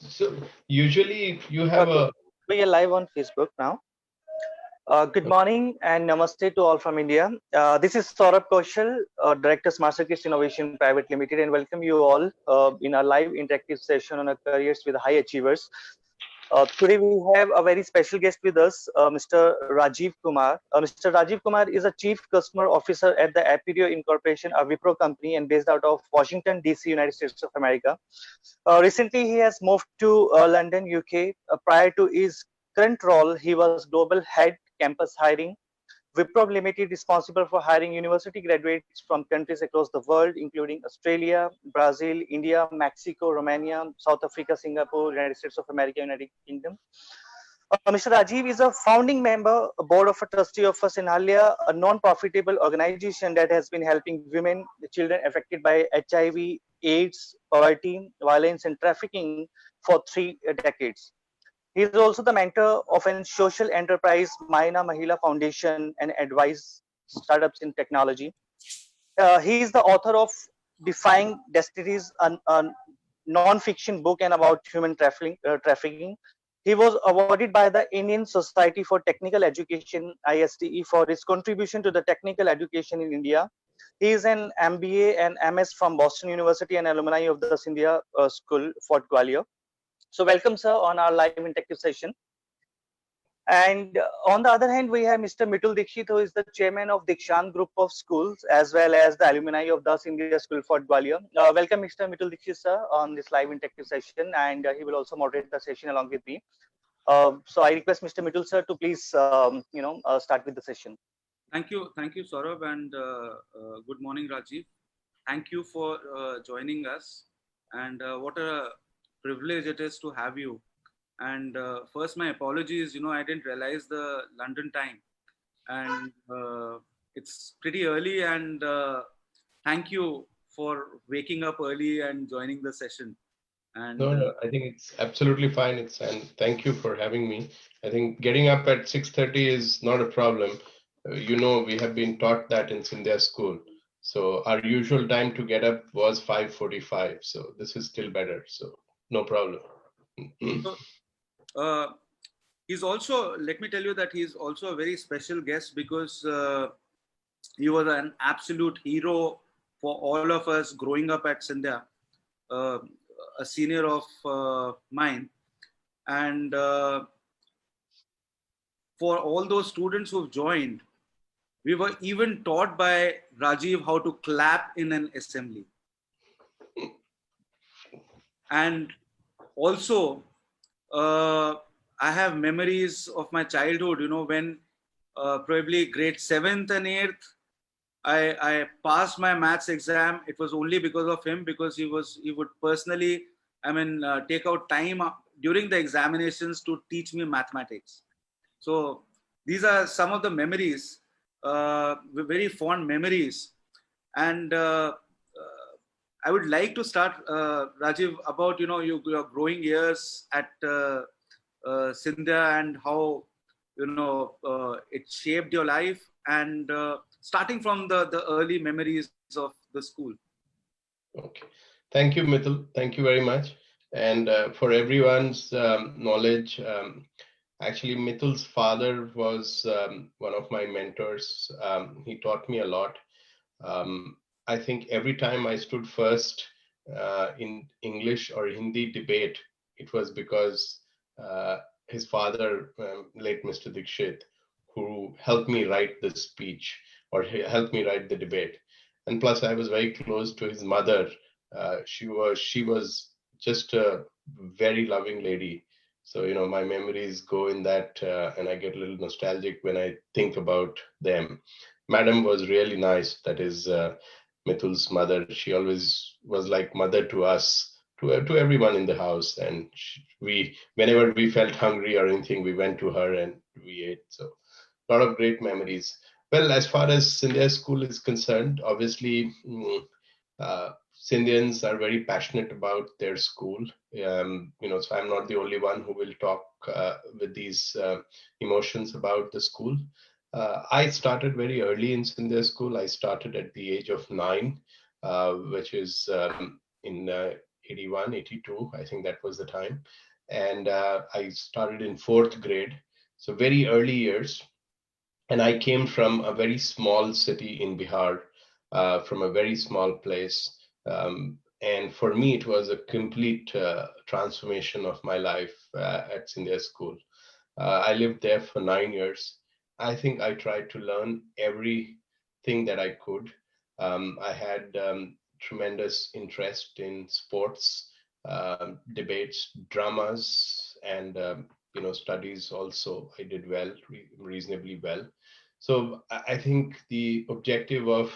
So usually you have Okay, a we are live on Facebook now. Good morning and namaste to all from India. This is Saurabh Kaushal, Director Smartcircuits Innovation Private Limited, and welcome you all in our live interactive session on our careers with high achievers. Today we have a very special guest with us, Mr. Rajeev Kumar. Mr. Rajeev Kumar is a Chief Customer Officer at the Appirio Inc, a wipro company and based out of Washington, D.C., United States of America. Recently, he has moved to London, UK. Prior to his current role, he was Global Head Campus Hiring, Wipro Limited, responsible for hiring university graduates from countries across the world, including Australia, Brazil, India, Mexico, Romania, South Africa, Singapore, United States of America, United Kingdom. Mr. Rajiv is a founding member, a board of a trustee of Sinhalya, a non-profitable organization that has been helping women, children affected by HIV, AIDS, poverty, violence, and trafficking for 3 decades. He is also the mentor of a social enterprise, Maina Mahila Foundation, and advise startups in technology. He is the author of Defying Destinies, a non-fiction book and about human trafficking. He was awarded by the Indian Society for Technical Education (ISTE) for his contribution to the technical education in India. He is an MBA and MS from Boston University and alumni of the Scindia School, Fort Gwalior. So welcome, sir, on our live interactive session. And on the other hand, we have Mr. Mitul Dikshit, who is the chairman of Dikshant Group of Schools, as well as the alumni of the India School Fort Gwalior. Welcome, Mr. Mitul Dikshit, sir, on this live interactive session, and he will also moderate the session along with me. So I request Mr. Mitul, sir, to please, start with the session. Thank you, Saurabh, and good morning, Rajiv. Thank you for joining us, and what a privilege it is to have you. And first, my apologies. I didn't realize the London time, and it's pretty early. And thank you for waking up early and joining the session. And no, I think it's absolutely fine. And thank you for having me. I think getting up at 6:30 is not a problem. We have been taught that in Scindia school. So our usual time to get up was 5:45. So this is still better. So no problem. So, he's also, let me tell you that he's also a very special guest because he was an absolute hero for all of us growing up at Scindia, a senior of mine. And for all those students who've joined, we were even taught by Rajiv how to clap in an assembly. And also, I have memories of my childhood, when probably grade 7th and 8th, I passed my maths exam. It was only because of him, because he would personally, take out time during the examinations to teach me mathematics. So these are some of the memories, very fond memories. And I would like to start, Rajiv, about your growing years at Scindia and how it shaped your life, and starting from the early memories of the school. Okay. Thank you, Mithil. Thank you very much. And for everyone's knowledge, actually, Mithil's father was one of my mentors. He taught me a lot. I think every time I stood first in English or Hindi debate, it was because his father, late Mr. Dikshit, who helped me write the speech, or he helped me write the debate. And plus, I was very close to his mother. She was just a very loving lady. So my memories go in that, and I get a little nostalgic when I think about them. Madam was really nice. That is Mithul's mother. She always was like mother to us, to everyone in the house. And whenever we felt hungry or anything, we went to her and we ate. So a lot of great memories. Well, as far as Scindia School is concerned, obviously, Scindians are very passionate about their school. So I'm not the only one who will talk with these emotions about the school. I started very early in Scindia School. I started at the age of 9, which is in 81, 82. I think that was the time. And I started in fourth grade. So very early years. And I came from a very small city in Bihar, from a very small place. And for me, it was a complete transformation of my life at Sindhya School. I lived there for 9 years. I think I tried to learn everything that I could. I had tremendous interest in sports, debates, dramas, and studies also. I did well, reasonably well. So I think the objective of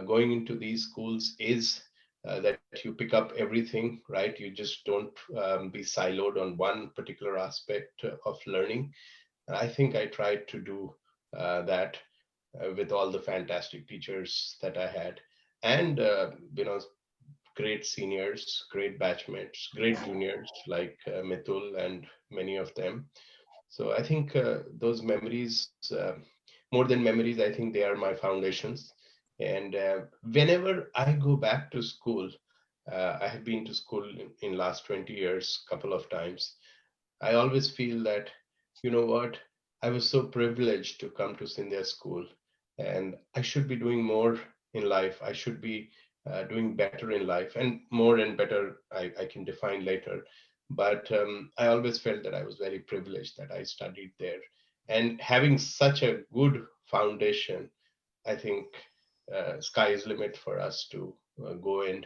going into these schools is that you pick up everything, right? You just don't be siloed on one particular aspect of learning. And I think I tried to do that with all the fantastic teachers that I had, and great seniors, great batchmates, great juniors like Mitul and many of them. So I think those memories, more than memories, I think they are my foundations. And whenever I go back to school, I have been to school in last 20 years, couple of times. I always feel that, you know what, I was so privileged to come to Sindhya school, and I should be doing more in life. I should be doing better in life, and more and better I can define later. But I always felt that I was very privileged that I studied there. And having such a good foundation, I think sky is limit for us to go and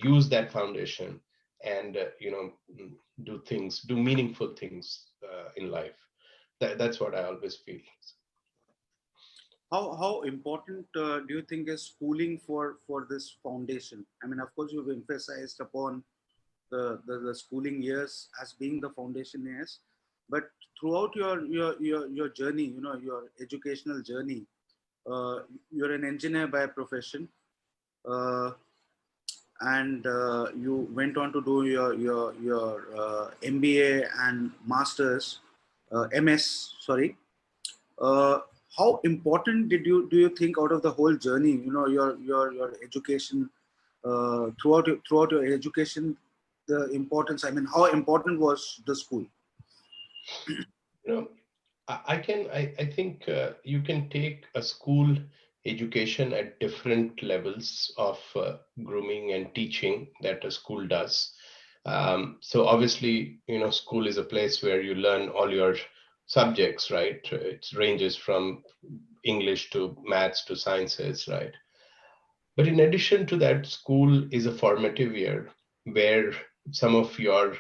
use that foundation and do things, do meaningful things in life. That's what I always feel. How important do you think is schooling for this foundation? I mean, of course, you've emphasized upon the schooling years as being the foundation years, but throughout your journey, your educational journey, you're an engineer by profession, uh, and you went on to do your MBA and masters, MS, sorry. uh, how important do you think out of the whole journey, your education, throughout your education, the importance, I mean, how important was the school? You know, I think you can take a school education at different levels of grooming and teaching that a school does. So obviously, school is a place where you learn all your subjects, right? It ranges from English to maths to sciences, right? But in addition to that, school is a formative year where some of your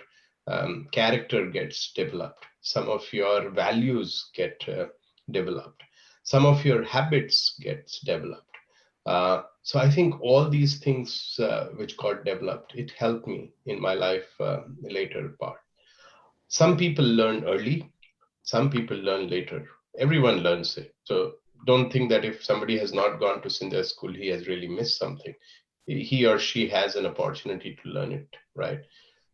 character gets developed, some of your values get developed, some of your habits gets developed. So I think all these things which got developed, it helped me in my life later part. Some people learn early, some people learn later. Everyone learns it. So don't think that if somebody has not gone to Sindhya school, he has really missed something. He or she has an opportunity to learn it, right?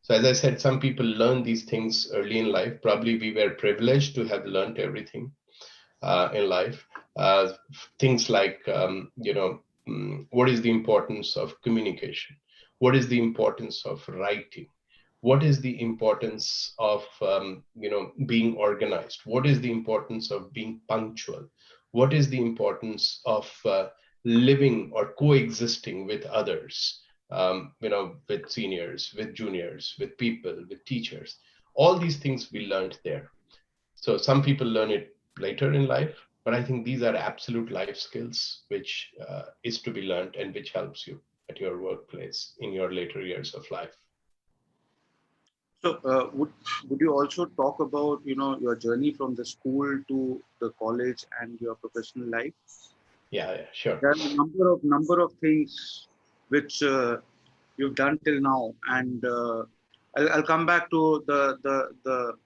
So as I said, some people learn these things early in life. Probably we were privileged to have learned everything in life. Things like, what is the importance of communication? What is the importance of writing? What is the importance of being organized? What is the importance of being punctual? What is the importance of living or coexisting with others, with seniors, with juniors, with people, with teachers? All these things we learned there. So some people learn it later in life, but I think these are absolute life skills which is to be learned and which helps you at your workplace in your later years of life. So would you also talk about your journey from the school to the college and your professional life? Yeah, sure. There are a number of things which you've done till now, and I'll come back to the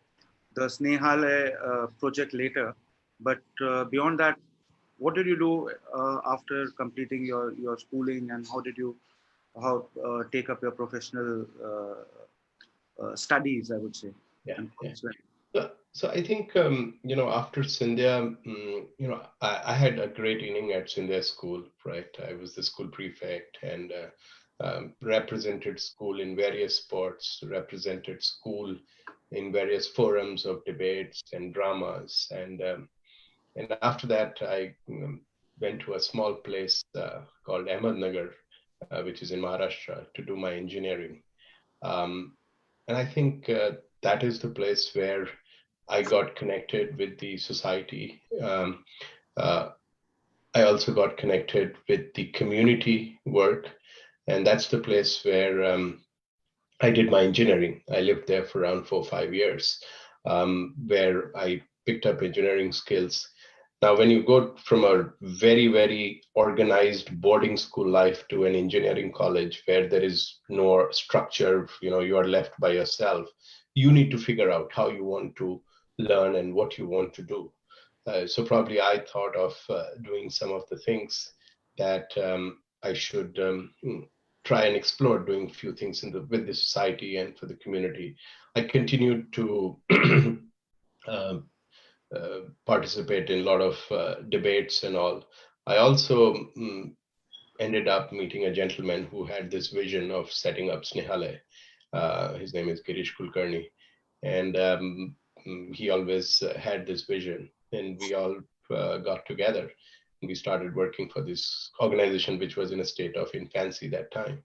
Snehalaya project later. But beyond that, what did you do after completing your schooling, and how did you take up your professional studies, I would say? Yeah, And yeah. well. So I think, after Sindhya, I had a great inning at Sindhya school, right? I was the school prefect, and represented school in various sports, represented school in various forums of debates and dramas. And after that, I went to a small place called Ahmednagar, which is in Maharashtra, to do my engineering. And I think that is the place where I got connected with the society. Uh, I also got connected with the community work, and that's the place where I did my engineering. I lived there for around 4 or 5 years, where I picked up engineering skills. Now, when you go from a very, very organized boarding school life to an engineering college where there is no structure, you are left by yourself, you need to figure out how you want to learn and what you want to do. So probably I thought of doing some of the things that I should try and explore, doing a few things with the society and for the community. I continued to uh, participate in a lot of debates and all. I also ended up meeting a gentleman who had this vision of setting up Snehalay. His name is Girish Kulkarni, and he always had this vision, and we all got together and we started working for this organization, which was in a state of infancy that time.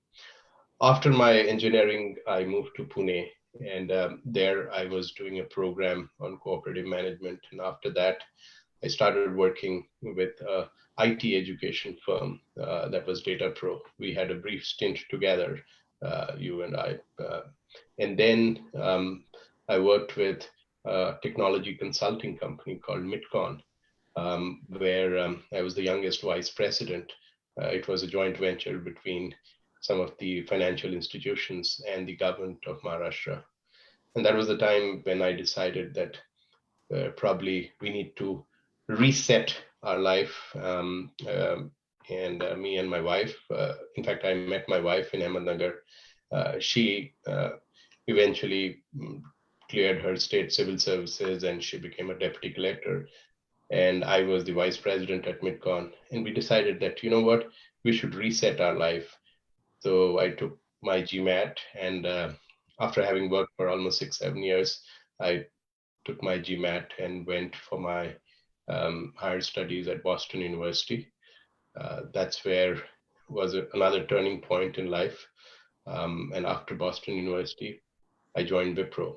After my engineering, I moved to Pune, and there I was doing a program on cooperative management. And after that, I started working with a IT education firm that was Data Pro. We had a brief stint together, you and I. And then I worked with a technology consulting company called Midcon, where I was the youngest vice president. It was a joint venture between some of the financial institutions and the government of Maharashtra. And that was the time when I decided that probably we need to reset our life. And me and my wife, in fact, I met my wife in Ahmednagar. She eventually cleared her state civil services and she became a deputy collector. And I was the vice president at Midcon. And we decided that, you know what, we should reset our life. So I took my GMAT, and after having worked for almost 6, 7 years, I took my GMAT and went for my higher studies at Boston University. That's where was another turning point in life. And after Boston University, I joined Wipro.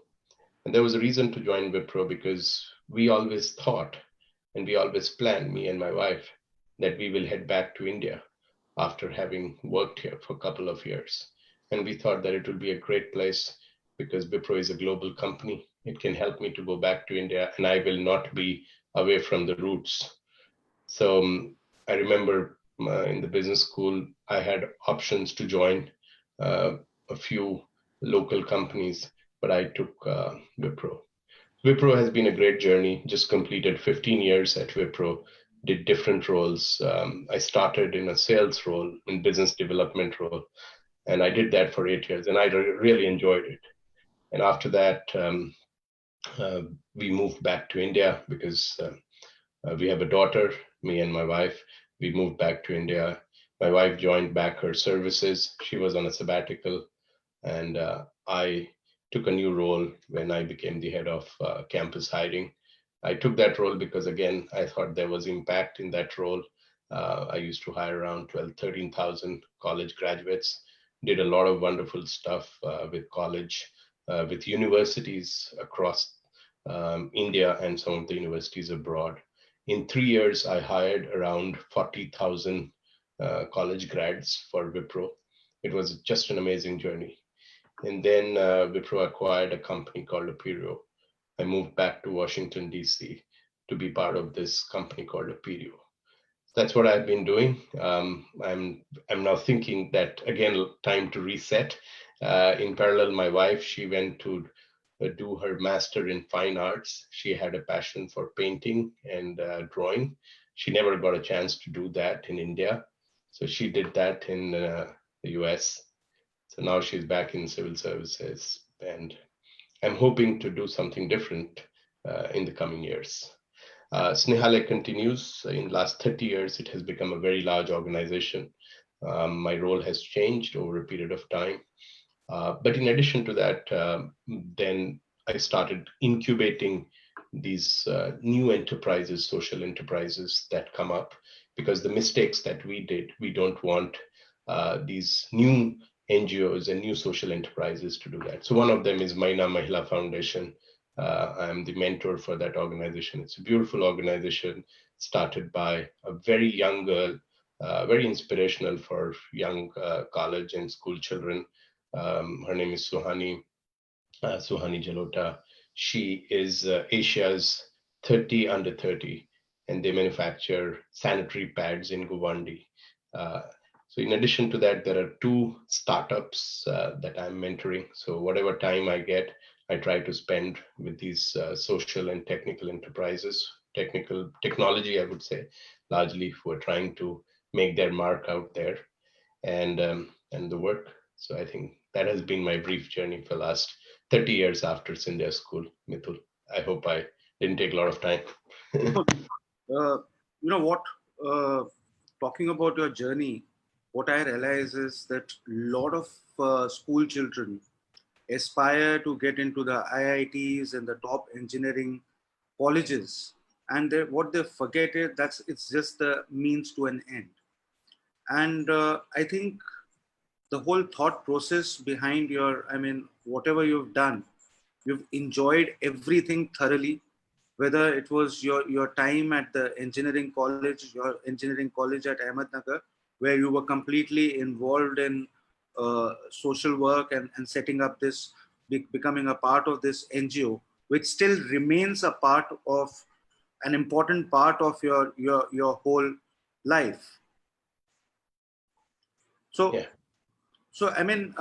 And there was a reason to join Wipro because we always thought and we always planned, me and my wife, that we will head back to India after having worked here for a couple of years. And we thought that it would be a great place because Wipro is a global company. It can help me to go back to India and I will not be away from the roots. So I remember in the business school, I had options to join a few local companies, but I took Wipro. Wipro has been a great journey, just completed 15 years at Wipro, did different roles. I started in a sales role, in business development role, and I did that for 8 years, and I really enjoyed it. And after that, we moved back to India because we have a daughter, me and my wife. We moved back to India. My wife joined back her services. She was on a sabbatical, and I took a new role when I became the head of campus hiring. I took that role because, again, I thought there was impact in that role. I used to hire around 12, 13,000 college graduates, did a lot of wonderful stuff with college, with universities across India and some of the universities abroad. In 3 years, I hired around 40,000 college grads for Wipro. It was just an amazing journey. And then Wipro acquired a company called Appirio. I moved back to Washington, D.C. to be part of this company called Appirio. That's what I've been doing. I'm now thinking that, again, time to reset. In parallel, my wife, she went to do her master in fine arts. She had a passion for painting and drawing. She never got a chance to do that in India. So she did that in the US. So now she's back in civil services, and I'm hoping to do something different in the coming years. Snehalay continues. In the last 30 years, it has become a very large organization. My role has changed over a period of time. But in addition to that, then I started incubating these new enterprises, social enterprises that come up, because the mistakes that we did, we don't want these new NGOs and new social enterprises to do that. So one of them is Maina Mahila Foundation. I'm the mentor for that organization. It's a beautiful organization started by a very young girl, very inspirational for young college and school children. Her name is Suhani Jalota. She is Asia's 30 under 30, and they manufacture sanitary pads in Guvandi. Uh, so in addition to that, there are two startups that I'm mentoring. So whatever time I get, I try to spend with these social and technical enterprises, technical technology, I would say, largely who are trying to make their mark out there, and the work. So I think that has been my brief journey for the last 30 years after Sindhya School, Mithul. I hope I didn't take a lot of time. You know what? Talking about your journey, what I realize is that a lot of school children aspire to get into the IITs and the top engineering colleges, and what they forget is that's it's just the means to an end. And I think the whole thought process behind your, I mean, whatever you've done, you've enjoyed everything thoroughly, whether it was your time at the engineering college, your engineering college at Ahmednagar, where you were completely involved in social work and setting up this, becoming a part of this NGO, which still remains a part of an important part of your whole life. So, Yeah. so I mean,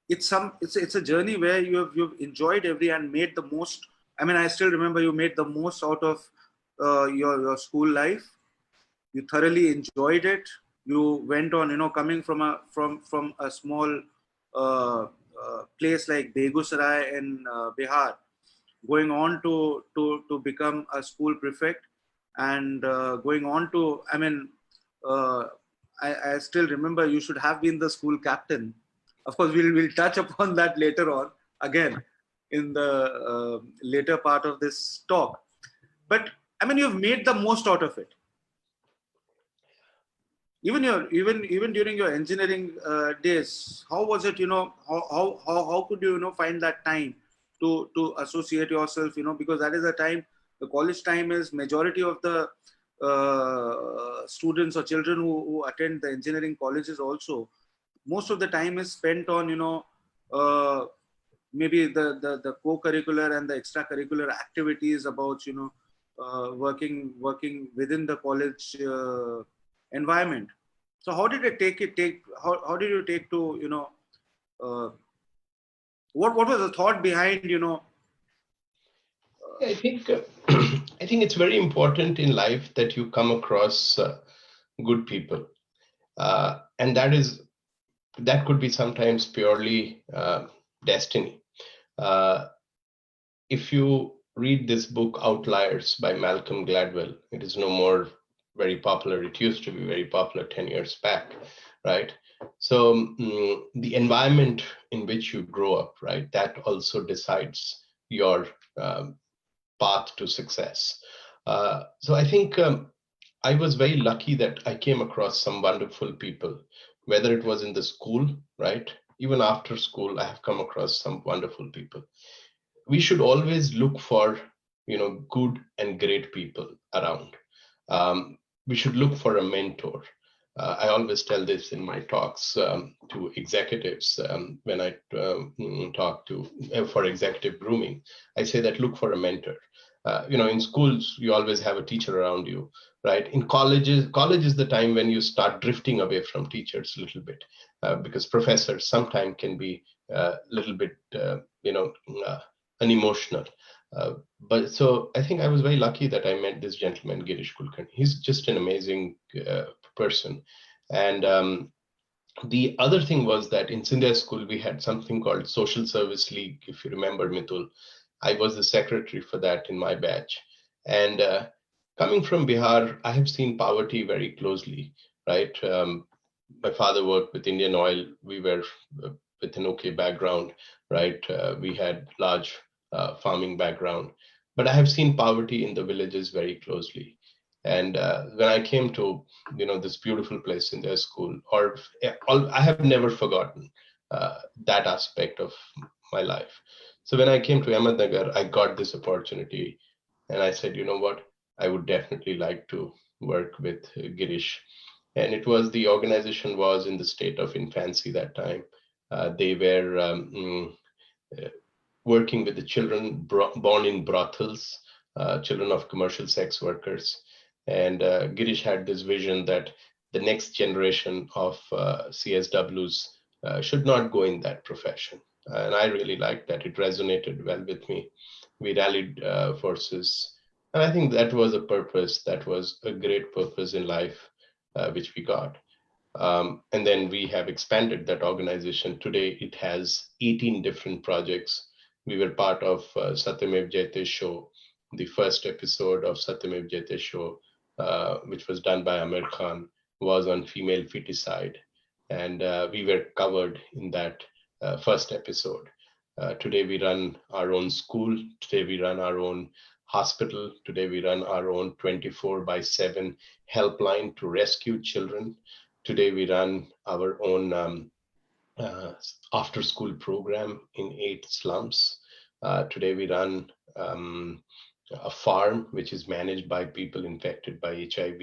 it's a journey where you've enjoyed every and made the most. I mean, I still remember you made the most out of your school life. You thoroughly enjoyed it. You went on, coming from a small place like Begusarai in Bihar, going on to become a school prefect, and going on to, I mean, uh, I still remember you should have been the school captain. Of course, we'll touch upon that later on again in the later part of this talk. But I mean, you've made the most out of it. Even during your engineering days, how was it? How could you find that time to associate yourself? Because that is the time, the college time is majority of the students or children who attend the engineering colleges also. Most of the time is spent on maybe the co-curricular and the extracurricular activities about working within the college environment. So how did it take how did you take to uh, what was the thought behind I think I think it's very important in life that you come across good people, and that could be sometimes purely destiny. Uh, if you read this book Outliers by Malcolm Gladwell, it is no more very popular. It used to be very popular 10 years back, right? So the environment in which you grow up, right, that also decides your path to success. So I think I was very lucky that I came across some wonderful people, whether it was in the school, right? Even after school, I have come across some wonderful people. We should always look for, good and great people around. We should look for a mentor. I always tell this in my talks to executives when I talk to for executive grooming. I say that look for a mentor. In schools, you always have a teacher around you, right? In colleges, college is the time when you start drifting away from teachers a little bit, because professors sometimes can be a little bit, unemotional. But so I think I was very lucky that I met this gentleman, Girish Kulkarni. He's just an amazing person. And the other thing was that in Sindhya School, we had something called Social Service League, if you remember, Mitul. I was the secretary for that in my batch. And coming from Bihar, I have seen poverty very closely, right? my father worked with Indian Oil. We were with an okay background, right? We had large farming background, but I have seen poverty in the villages very closely. And when I came to, this beautiful place in their school, I have never forgotten that aspect of my life. So when I came to Ahmednagar, I got this opportunity, and I said, you know what, I would definitely like to work with Girish. And it was, the organization was in the state of infancy that time. They were uh, working with the children born in brothels, children of commercial sex workers. And Girish had this vision that the next generation of CSWs should not go in that profession. And I really liked that. It resonated well with me. We rallied forces. And I think that was a purpose, that was a great purpose in life, which we got. And then we have expanded that organization. Today, it has 18 different projects. We were part of Satyamev Jayate show, the first episode of Satyamev Jayate show, which was done by Amir Khan, was on female feticide. And we were covered in that first episode. Today, we run our own school. Today, we run our own hospital. Today, we run our own 24/7 helpline to rescue children. Today, we run our own uh, after school program in 8 slums. Today, we run a farm which is managed by people infected by HIV,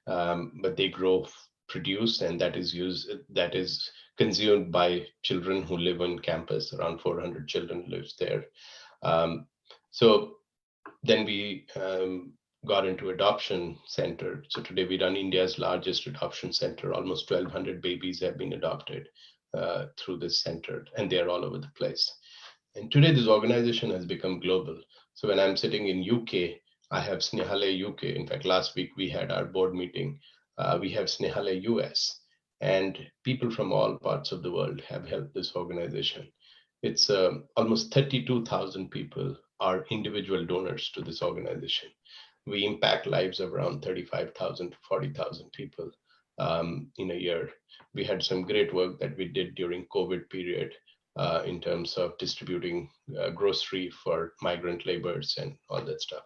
but they grow produce, and that is consumed by children who live on campus. Around 400 children lives there. Um, so then we got into adoption center. So today we run India's largest adoption center. Almost 1,200 babies have been adopted through this center, and they are all over the place. And today this organization has become global. So when I'm sitting in UK, I have Snehalay UK. In fact, last week we had our board meeting. We have Snehalay US, and people from all parts of the world have helped this organization. It's almost 32,000 people are individual donors to this organization. We impact lives of around 35,000 to 40,000 people in a year. We had some great work that we did during COVID period in terms of distributing grocery for migrant laborers and all that stuff.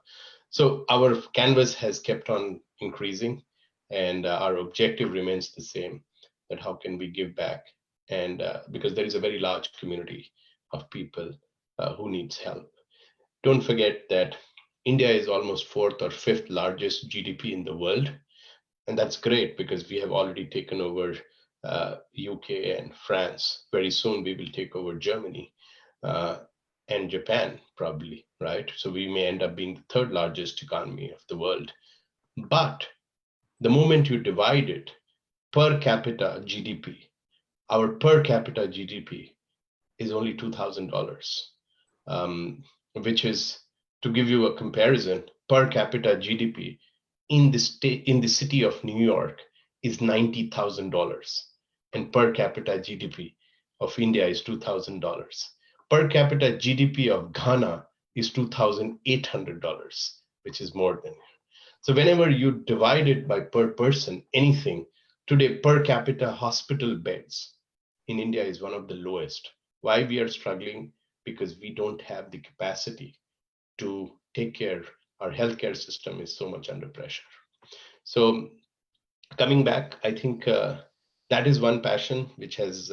So our canvas has kept on increasing, and our objective remains the same, that how can we give back? And because there is a very large community of people who needs help. Don't forget that India is almost fourth or fifth largest GDP in the world. And that's great because we have already taken over UK and France. Very soon we will take over Germany and Japan, probably, right? So we may end up being the third largest economy of the world. But the moment you divide it per capita GDP, our per capita GDP is only $2,000, which is, to give you a comparison, per capita GDP in the city of New York is $90,000, and per capita GDP of India is $2,000. Per capita GDP of Ghana is $2,800, which is more than. So whenever you divide it by per person, anything, today per capita hospital beds in India is one of the lowest. Why we are struggling? Because we don't have the capacity to take care. Our healthcare system is so much under pressure. So coming back, I think that is one passion which has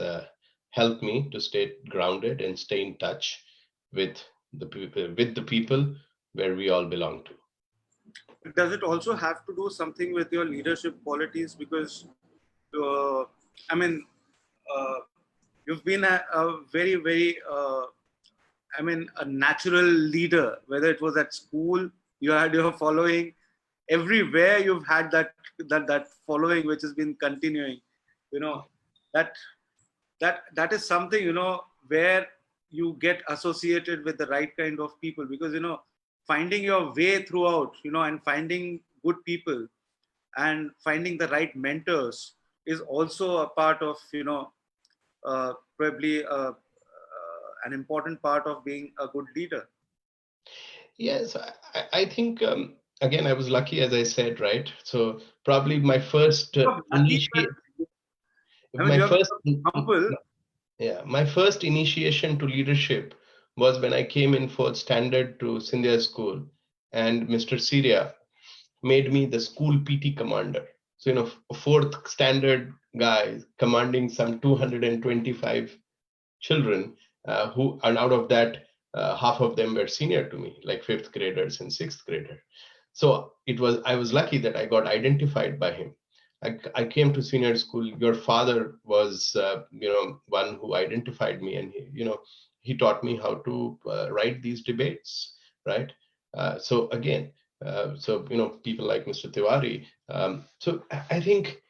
helped me to stay grounded and stay in touch with the people where we all belong to. Does it also have to do something with your leadership qualities? Because, I mean, uh, you've been a very, very, a natural leader. Whether it was at school, you had your following. Everywhere you've had that following, which has been continuing. You know, that that is something, where you get associated with the right kind of people, because finding your way throughout, and finding good people and finding the right mentors is also a part of, probably an important part of being a good leader. Yes, I think again I was lucky, as I said, right? So probably my first Lucky, initiate. I mean, my you're first humble. yeah, my first initiation to leadership was when I came in fourth standard to Scindia School, and Mr. Syria made me the school PT commander. So, a fourth standard guy commanding some 225 children, and out of that, half of them were senior to me, like fifth graders and sixth grader. So I was lucky that I got identified by him. I came to senior school. Your father was, one who identified me, and he taught me how to write these debates, right? So again, people like Mr. Tiwari. So I think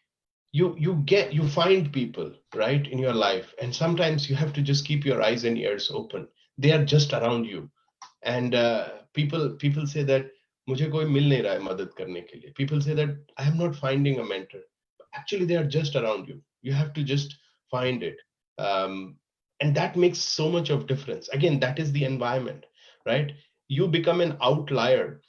you find people, right, in your life, and sometimes you have to just keep your eyes and ears open. They are just around you. And people say that मुझे कोई मिल नहीं रहा है मदद करने के लिए. People say that I am not finding a mentor. Actually, they are just around you. You have to just find it. And that makes so much of difference. Again, that is the environment, right? You become an outlier.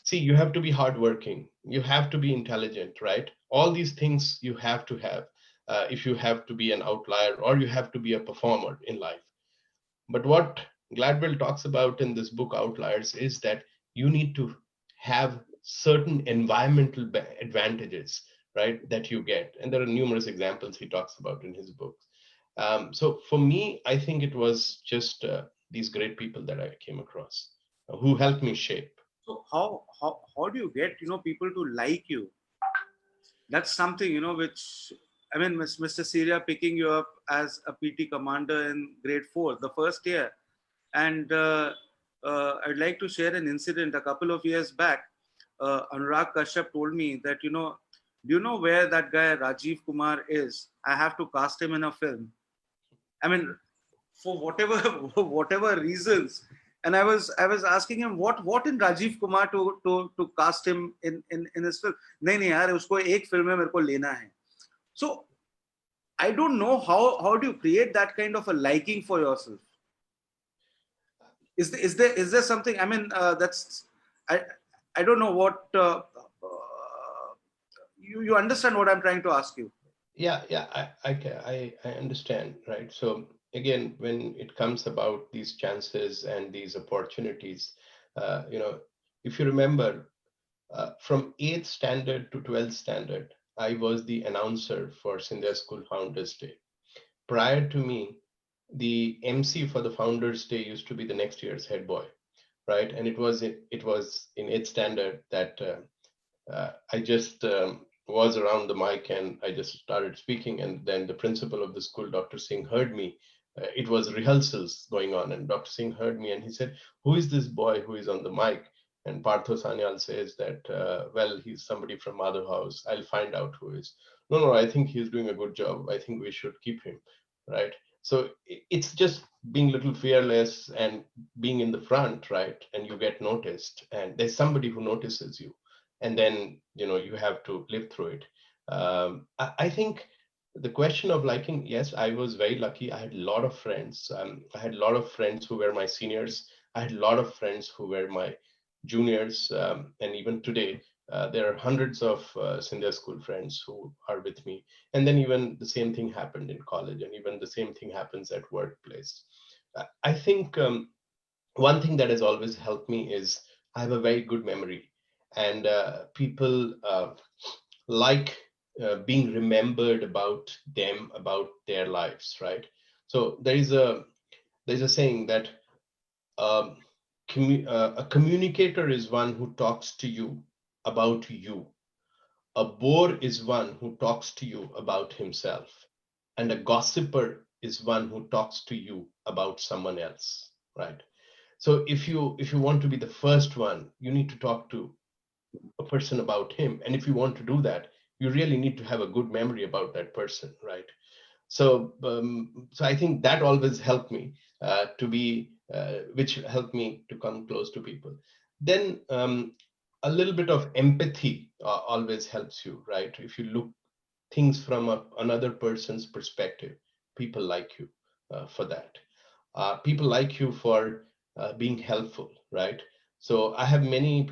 See, you have to be hardworking. You have to be intelligent, right? All these things you have to have if you have to be an outlier or you have to be a performer in life. But what Gladwell talks about in this book, Outliers, is that you need to have certain environmental advantages, right, that you get. And there are numerous examples he talks about in his book. So for me, I think it was just these great people that I came across who helped me shape. So how do you get people to like you? That's something which, I mean, Mr. Syria picking you up as a PT commander in grade 4, the first year, and I'd like to share an incident. A couple of years back, Anurag Kashyap told me that do you know where that guy Rajeev Kumar is? I have to cast him in a film. I mean, for whatever whatever reasons. And I was asking him what in Rajeev Kumar to cast him in his film. नहीं नहीं यार उसको एक film में मेरे को लेना है. So I don't know how do you create that kind of a liking for yourself? Is there something? I mean, that's I don't know what you understand what I'm trying to ask you. Yeah, I understand, right? So again, when it comes about these chances and these opportunities, if you remember, from 8th standard to 12th standard, I was the announcer for Scindia School Founders Day. Prior to me, the MC for the Founders Day used to be the next year's head boy, right? And it was in 8th standard that I just was around the mic and I just started speaking. And then the principal of the school, Dr. Singh, heard me. It was rehearsals going on, and Dr. Singh heard me and he said, "Who is this boy who is on the mic?" And Partho Sanyal says that, well, he's somebody from Madhav House. I'll find out who is. No, I think he's doing a good job. I think we should keep him, right? So it's just being a little fearless and being in the front, right? And you get noticed, and there's somebody who notices you, and then you have to live through it. I think the question of liking, yes, I was very lucky. I had a lot of friends. I had a lot of friends who were my seniors. I had a lot of friends who were my juniors, and even today there are hundreds of Scindia School friends who are with me. And then even the same thing happened in college, and even the same thing happens at workplace. I think one thing that has always helped me is I have a very good memory, and people like being remembered about them, about their lives, right? So there's a saying that um, a communicator is one who talks to you about you. A bore is one who talks to you about himself, and a gossiper is one who talks to you about someone else, right? So if you want to be the first one, you need to talk to a person about him, and if you want to do that, you really need to have a good memory about that person, right? So I think that always helped me to be which helped me to come close to people. Then a little bit of empathy always helps you, right? If you look things from another person's perspective, people like you for that. People like you for being helpful, right? So I have many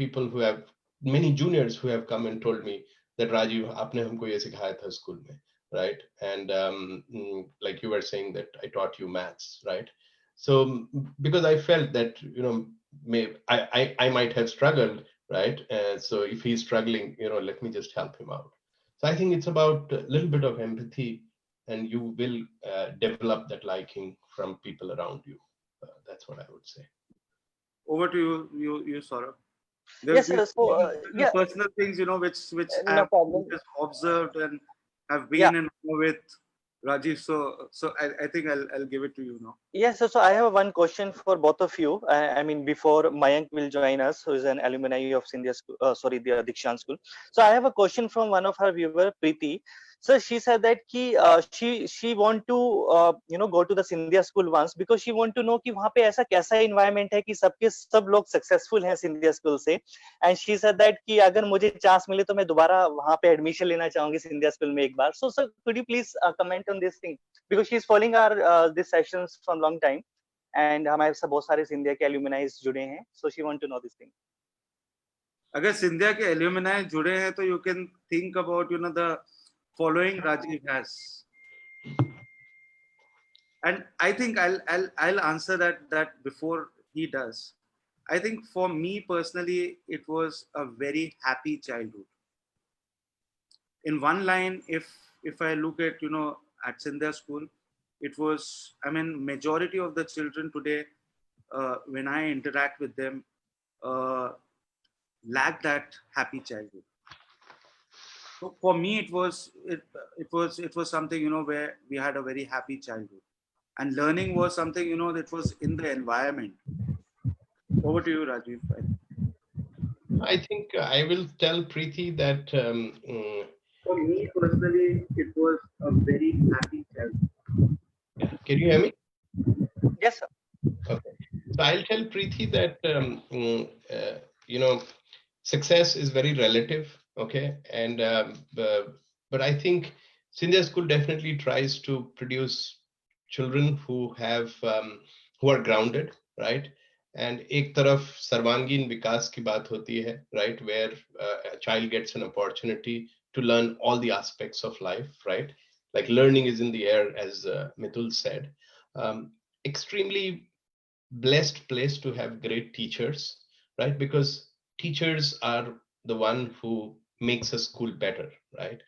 juniors who have come and told me that Rajiv, आपने हमको ये सिखाया था school में. right? And like you were saying that I taught you maths, right? So because I felt that, I might have struggled, right? So if he's struggling, let me just help him out. So I think it's about a little bit of empathy, and you will develop that liking from people around you. That's what I would say. Over to you, Saurabh. Yes, These sir. So, are yeah, personal things, which I no have problem. just observed and have Yeah. been in awe with Rajiv. So I think I'll give it to you now. Yes, so I have one question for both of you. I mean, before Mayank will join us, who is an alumni of Sindhya School, sorry, the Dikshan School. So I have a question from one of her viewer, Preeti. So she said that she want to go to the Sindhya School once because she want to know कि वहाँ पे ऐसा कैसा environment है कि सब लोग successful हैं Sindhya School से. And she said that कि अगर मुझे chance मिले तो मैं दोबारा वहाँ पे admission लेना चाहूँगी Sindhya School में एक बार. So sir, could you please comment on this thing? Because she's following our these sessions from long time, and हमारे साथ बहुत सारे सिंधिया के alumni जुड़े हैं, so she want to know this thing. अगर सिंधिया के एल्यूमिनाई जुड़े हैं तो you can think about the following Rajiv has. And I think I'll answer that before he does. I think for me personally, it was a very happy childhood. In one line, if I look at at Sindhya School, it was, I mean, majority of the children today, when I interact with them, lack that happy childhood. So for me, it was something where we had a very happy childhood, and learning was something that was in the environment. Over to you, Rajiv. I think I will tell Preeti that For me personally, it was a very happy childhood. yeah. Can you hear me? Yes, sir. Okay. So I'll tell Preeti that success is very relative. Okay, and but I think Sindhya School definitely tries to produce children who are grounded, right? And एक तरफ सर्वांगीण विकास की बात होती है, right? Where a child gets an opportunity to learn all the aspects of life, right? Like learning is in the air, as Mitul said. Extremely blessed place to have great teachers, right? Because teachers are the one who makes a school better, right?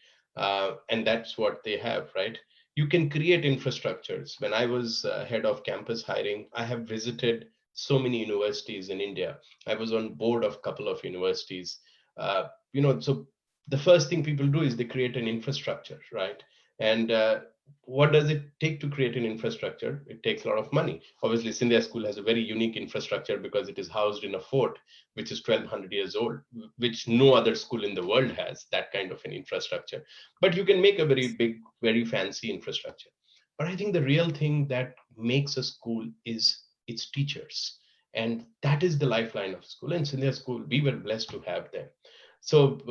And that's what they have, right? You can create infrastructures. When I was head of campus hiring, I have visited so many universities in India. I was on board of a couple of universities. So the first thing people do is they create an infrastructure, right? And what does it take to create an infrastructure? It takes a lot of money. Obviously, Sindhya School has a very unique infrastructure because it is housed in a fort, which is 1200 years old, which no other school in the world has that kind of an infrastructure. But you can make a very big, very fancy infrastructure. But I think the real thing that makes a school is its teachers. And that is the lifeline of school. And Sindhya School, we were blessed to have them. So,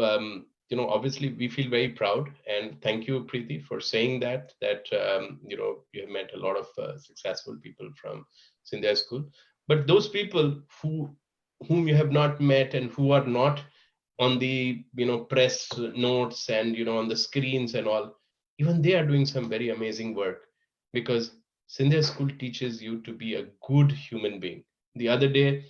obviously we feel very proud, and thank you, Preeti, for saying that you have met a lot of successful people from Sindhya School. But those people whom you have not met and who are not on the press notes and on the screens and all, even they are doing some very amazing work, because Sindhya School teaches you to be a good human being. The other day,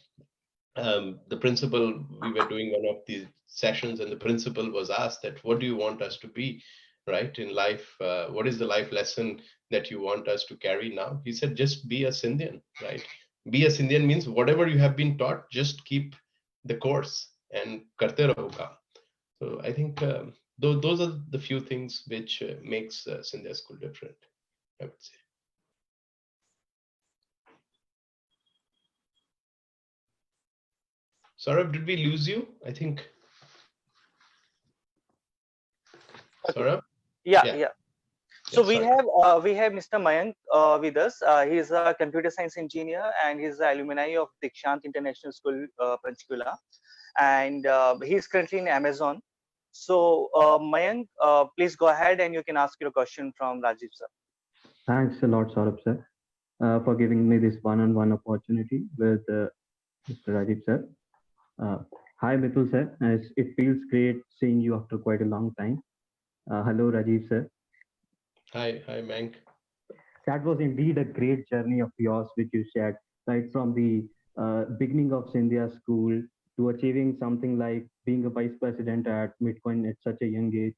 the principal, we were doing one of these sessions, and the principal was asked that, what do you want us to be, right, in life? What is the life lesson that you want us to carry now? He said, just be a Sindhian, right? Be a Sindhian means whatever you have been taught, just keep the course and karte raho kaam. So I think those are the few things which makes Sindhya School different, I would say. Saurabh, did we lose you? I think. Saurabh? Yeah. Yeah, So sorry. we have Mr. Mayank with us. He is a computer science engineer and he's an alumni of Dikshant International School, Panchkula, and he is currently in Amazon. So Mayank, please go ahead and you can ask your question from Rajiv sir. Thanks a lot, Saurabh sir, for giving me this one-on-one opportunity with Mr. Rajiv sir. Hi, Mitul sir. It feels great seeing you after quite a long time. Hello, Rajiv sir. Hi, Mank. That was indeed a great journey of yours, which you shared, right from the beginning of Scindia School to achieving something like being a vice president at Midcoin at such a young age,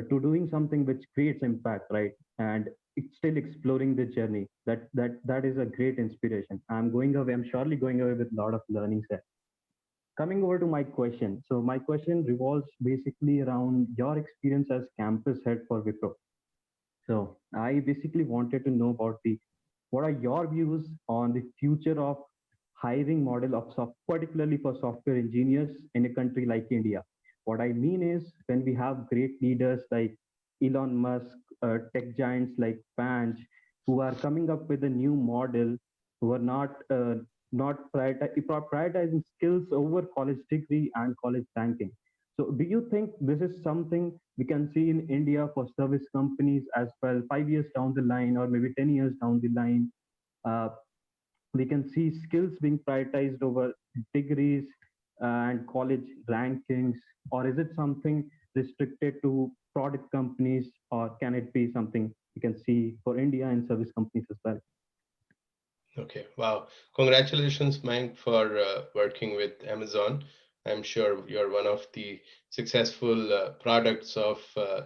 to doing something which creates impact, right? And it's still exploring the journey. That is a great inspiration. I'm going away. I'm surely going away with a lot of learnings there. Coming over to my question. So my question revolves basically around your experience as campus head for Wipro. So I basically wanted to know about the what are your views on the future of hiring model of particularly for software engineers in a country like India? What I mean is when we have great leaders like Elon Musk, tech giants like Panch, who are coming up with a new model, who are not prioritizing skills over college degree and college ranking. So, do you think this is something we can see in India for service companies as well, 5 years down the line, or maybe 10 years down the line? Uh, we can see skills being prioritized over degrees and college rankings, or is it something restricted to product companies, or can it be something we can see for India and service companies as well? Okay, wow. Congratulations, Mank, for working with Amazon. I'm sure you're one of the successful products of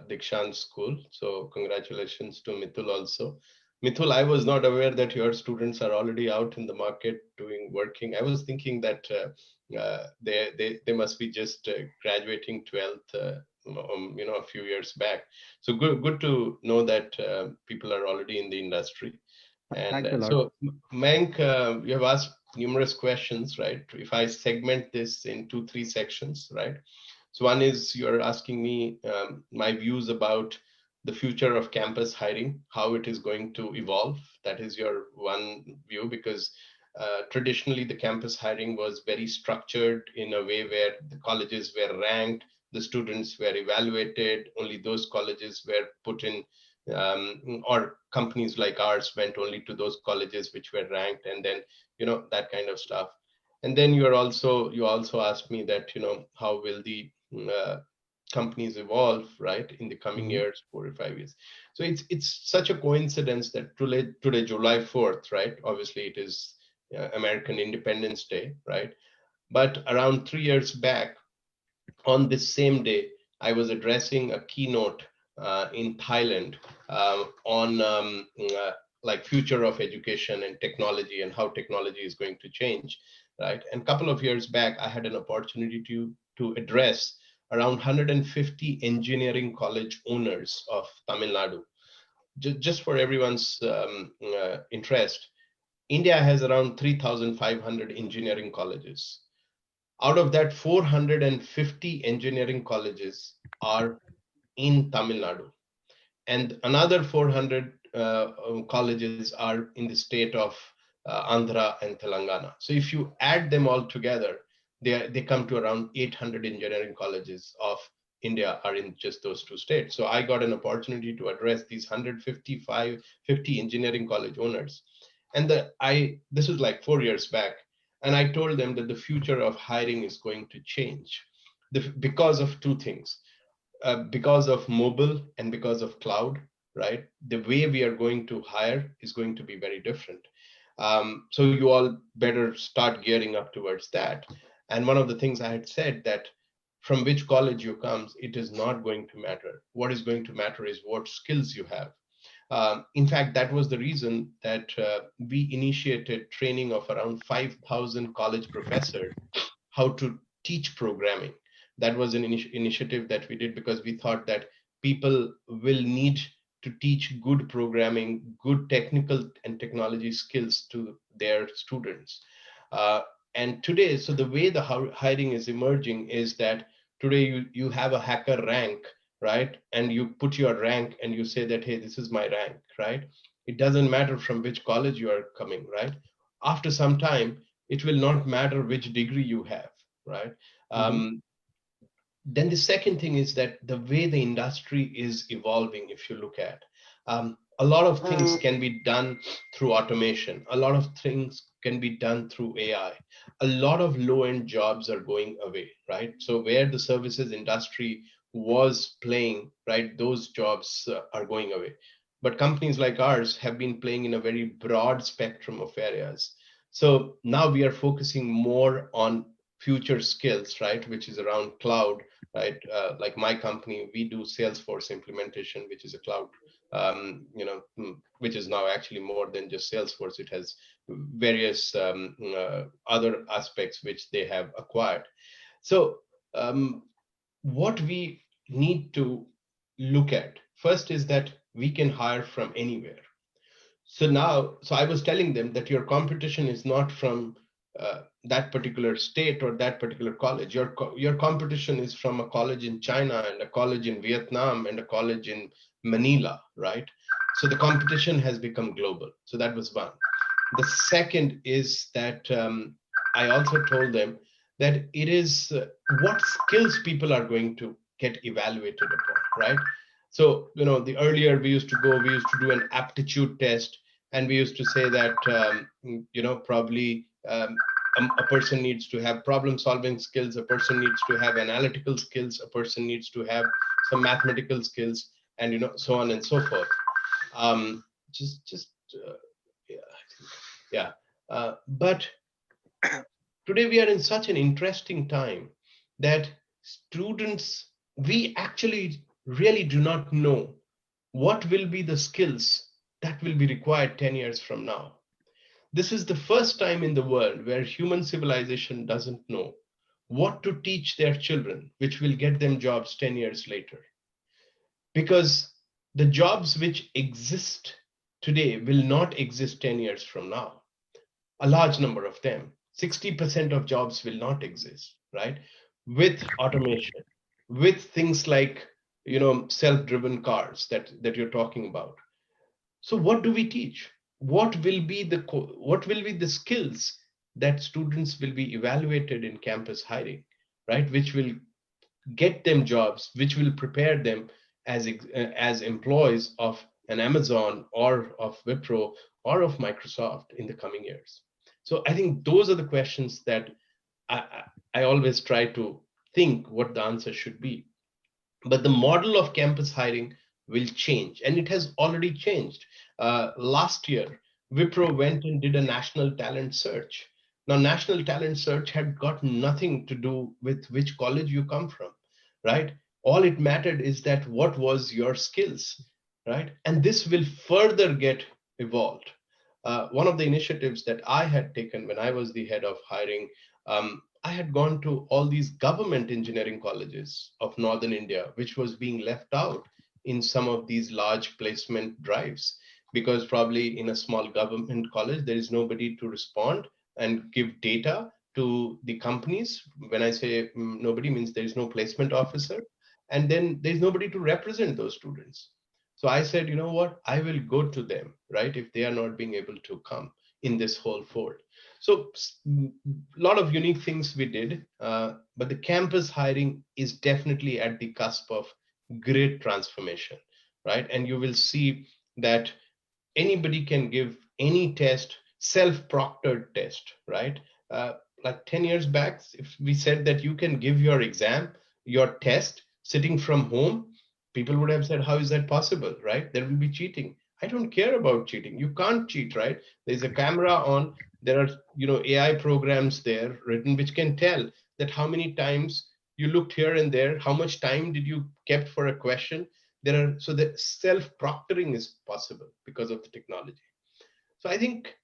Dikshant School. So congratulations to Mithul also. Mithul, I was not aware that your students are already out in the market doing working. I was thinking that they must be just graduating 12th, a few years back. So good to know that people are already in the industry. And Thanks a lot. so, Mank, you have asked numerous questions, right? If I segment this into three sections, right? So one is you're asking me my views about the future of campus hiring, how it is going to evolve. That is your one view, because traditionally the campus hiring was very structured in a way where the colleges were ranked, the students were evaluated, only those colleges were put in, or companies like ours went only to those colleges which were ranked, and then that kind of stuff. And then you also asked me that how will the companies evolve, right, in the coming Mhm. years, 4 or 5 years. So it's such a coincidence that today July 4th, right? Obviously it is American Independence Day, right? But around 3 years back, on this same day, I was addressing a keynote in Thailand on like future of education and technology and how technology is going to change, right? And a couple of years back, I had an opportunity to address around 150 engineering college owners of Tamil Nadu. Just for everyone's interest, India has around 3,500 engineering colleges. Out of that, 450 engineering colleges are in Tamil Nadu, and another 400 colleges are in the state of Andhra and Telangana. So if you add them all together, they come to around 800 engineering colleges of India are in just those two states. So I got an opportunity to address these 50 engineering college owners, and this was like 4 years back, and I told them that the future of hiring is going to change because of two things, because of mobile and because of cloud, right? The way we are going to hire is going to be very different. So you all better start gearing up towards that. And one of the things I had said that from which college you comes, it is not going to matter. What is going to matter is what skills you have. In fact, that was the reason that we initiated training of around 5,000 college professors how to teach programming. That was an initiative that we did because we thought that people will need to teach good programming, good technical and technology skills to their students. Uh, and today, so the way the hiring is emerging is that today you have a hacker rank, right? And you put your rank and you say that, hey, this is my rank, right? It doesn't matter from which college you are coming, right? After some time, it will not matter which degree you have, right? Mhm. Then the second thing is that the way the industry is evolving, if you look at, a lot of things can be done through automation, a lot of things can be done through AI, a lot of low end jobs are going away, right? So where the services industry was playing, right, those jobs are going away. But companies like ours have been playing in a very broad spectrum of areas. So now we are focusing more on future skills, right, which is around cloud, right? Like my company, we do Salesforce implementation, which is a cloud, which is now actually more than just Salesforce. It has various other aspects which they have acquired. So what we need to look at first is that we can hire from anywhere. So I was telling them that your competition is not from that particular state or that particular college. Your competition is from a college in China and a college in Vietnam and a college in Manila, right? So the competition has become global. So that was one. The second is that I also told them that it is what skills people are going to get evaluated upon, right? So, the earlier we used to do an aptitude test, and we used to say that, probably a person needs to have problem solving skills, a person needs to have analytical skills, a person needs to have some mathematical skills, and, so on and so forth. Just yeah, yeah. But today we are in such an interesting time that students, we actually really do not know what will be the skills that will be required 10 years from now. This is the first time in the world where human civilization doesn't know what to teach their children, which will get them jobs 10 years later. Because the jobs which exist today will not exist 10 years from now. A large number of them, 60% of jobs will not exist, right? With automation, with things like, self-driven cars that you're talking about. So what do we teach? What will be the skills that students will be evaluated in campus hiring, right? Which will get them jobs, which will prepare them as employees of an Amazon or of Wipro or of Microsoft in the coming years. So I think those are the questions that I always try to think what the answer should be. But the model of campus hiring will change, and it has already changed. Last year, Wipro went and did a national talent search. Now, national talent search had got nothing to do with which college you come from, right? All it mattered is that what was your skills, right? And this will further get evolved. One of the initiatives that I had taken when I was the head of hiring, I had gone to all these government engineering colleges of Northern India, which was being left out in some of these large placement drives, because probably in a small government college, there is nobody to respond and give data to the companies. When I say nobody, means there is no placement officer, and then there's nobody to represent those students. So I said, you know what, I will go to them, right, if they are not being able to come in this whole fold. So a lot of unique things we did, but the campus hiring is definitely at the cusp of great transformation, right? And you will see that anybody can give any test, self-proctored test, right? Like 10 years back, if we said that you can give your exam, your test sitting from home, people would have said, how is that possible, right? There will be cheating. I don't care about cheating. You can't cheat, right? There's a camera on. There are, AI programs there written which can tell that how many times you looked here and there, how much time did you kept for a question. So that self-proctoring is possible because of the technology. So I think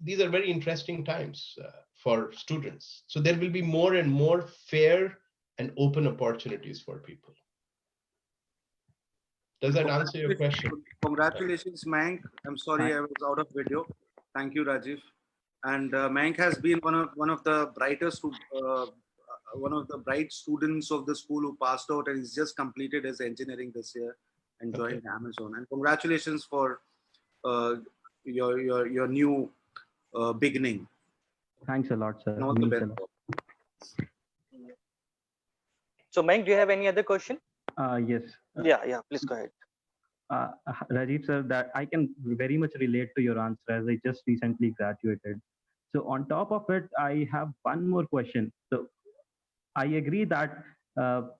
these are very interesting times for students. So there will be more and more fair and open opportunities for people. Does that answer your question? Congratulations, Mank. I'm sorry I was out of video. Thank you, Rajiv. And Mank has been one of the brightest, one of the bright students of the school who passed out, and he's just completed his engineering this year and joined Amazon. And congratulations for your new beginning. Thanks a lot, sir. All the best. So, Mank, do you have any other question? Yes. Yeah, please go ahead. Rajiv sir, that I can very much relate to your answer, as I just recently graduated. So on top of it, I have one more question. So I agree that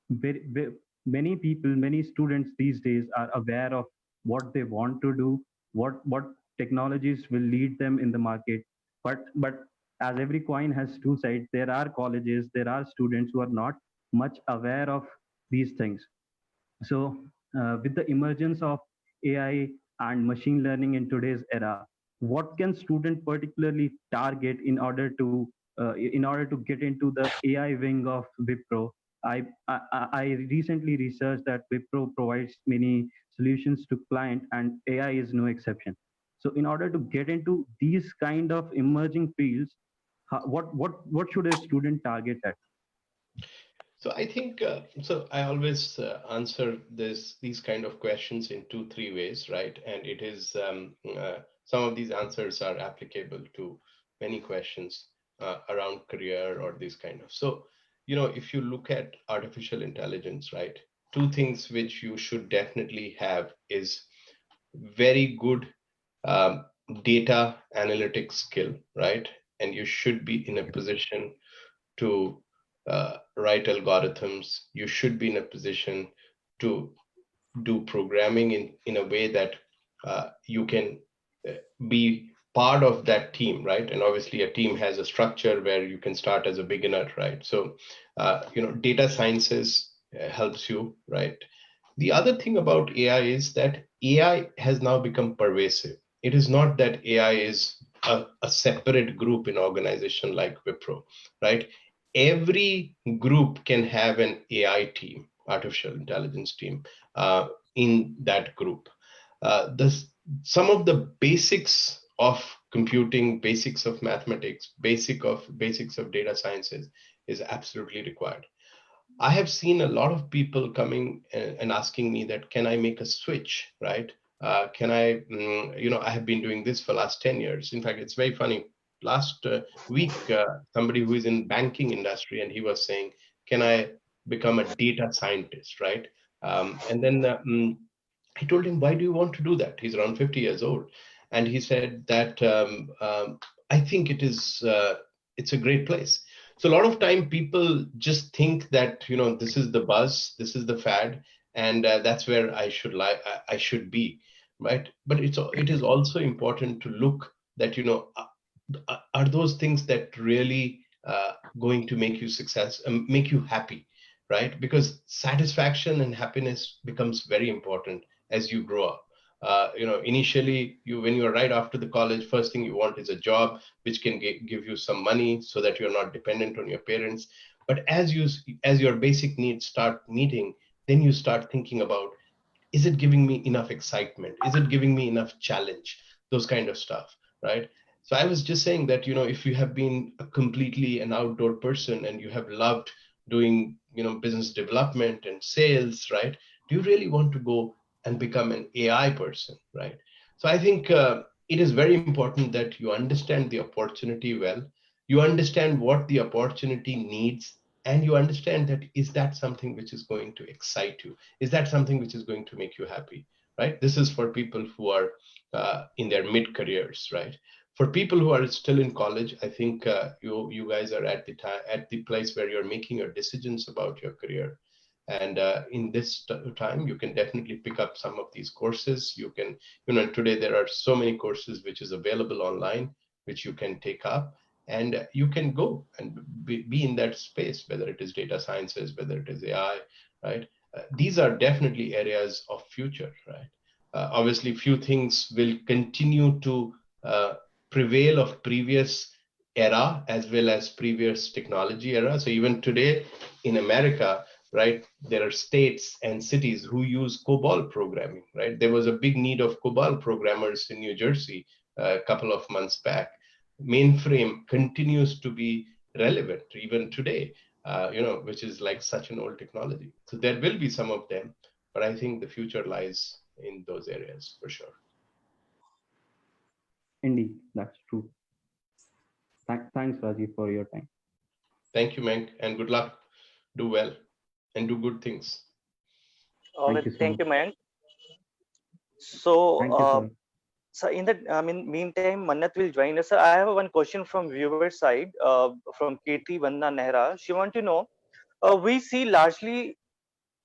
very, many people, many students these days are aware of what they want to do, what technologies will lead them in the market. But as every coin has two sides, there are colleges, there are students who are not much aware of these things. So, with the emergence of AI and machine learning in today's era, what can student particularly target in order to get into the AI wing of Wipro? I recently researched that Wipro provides many solutions to client, and AI is no exception. So, in order to get into these kind of emerging fields, what should a student target at? So I think so. I always answer these kind of questions in two, three ways, right? And it is some of these answers are applicable to many questions around career or this kind of. So if you look at artificial intelligence, right? Two things which you should definitely have is very good um, data analytics skill, right? And you should be in a position to write algorithms. You should be in a position to do programming in a way that you can uh, be part of that team, right? And obviously, a team has a structure where you can start as a beginner, right? So, data sciences helps you, right? The other thing about AI is that AI has now become pervasive. It is not that AI is a separate group in organization like Wipro, right? Every group can have an AI team, artificial intelligence team, in that group. This some of the basics of computing, basics of mathematics, basics of data sciences is absolutely required. I have seen a lot of people coming and asking me that, can I make a switch, right? Can I, I have been doing this for last 10 years. In fact, it's very funny. Last week, somebody who is in banking industry, and he was saying, can I become a data scientist, right? And then I told him, why do you want to do that? He's around 50 years old. And he said that, I think it's a great place. So a lot of time people just think that, this is the buzz, this is the fad, and that's where I should be, right? But it is also important to look that, are those things that really going to make you success, make you happy, right? Because satisfaction and happiness becomes very important as you grow up. Initially, when you're right after the college, first thing you want is a job which can give you some money so that you're not dependent on your parents. But as your basic needs start meeting, then you start thinking about, is it giving me enough excitement? Is it giving me enough challenge? Those kind of stuff, right? So I was just saying that, if you have been a completely an outdoor person and you have loved doing, business development and sales, right? Do you really want to go and become an AI person, right? So I think it is very important that you understand the opportunity well, you understand what the opportunity needs, and you understand that, is that something which is going to excite you? Is that something which is going to make you happy, right? This is for people who are in their mid careers, right? For people who are still in college, I think you guys are at the place where you're making your decisions about your career. And in this time, you can definitely pick up some of these courses. You can, today there are so many courses which is available online, which you can take up, and you can go and be in that space, whether it is data sciences, whether it is AI, right? These are definitely areas of future, right? Obviously, few things will continue to uh, prevail of previous era as well as previous technology era. So even today in America, right, there are states and cities who use COBOL programming, right? There was a big need of COBOL programmers in New Jersey a couple of months back. Mainframe continues to be relevant even today, which is like such an old technology. So there will be some of them, but I think the future lies in those areas for sure. Indeed, that's true. Thanks, Rajiv, for your time. Thank you, Mank, and good luck. Do well and do good things. All Thank right, you so thank much. you, Mayank. So, Thank you, sir. so in the meantime, Mannat will join us. I have one question from viewer side, from Kirti Vandana Nehra. She wants to know, we see largely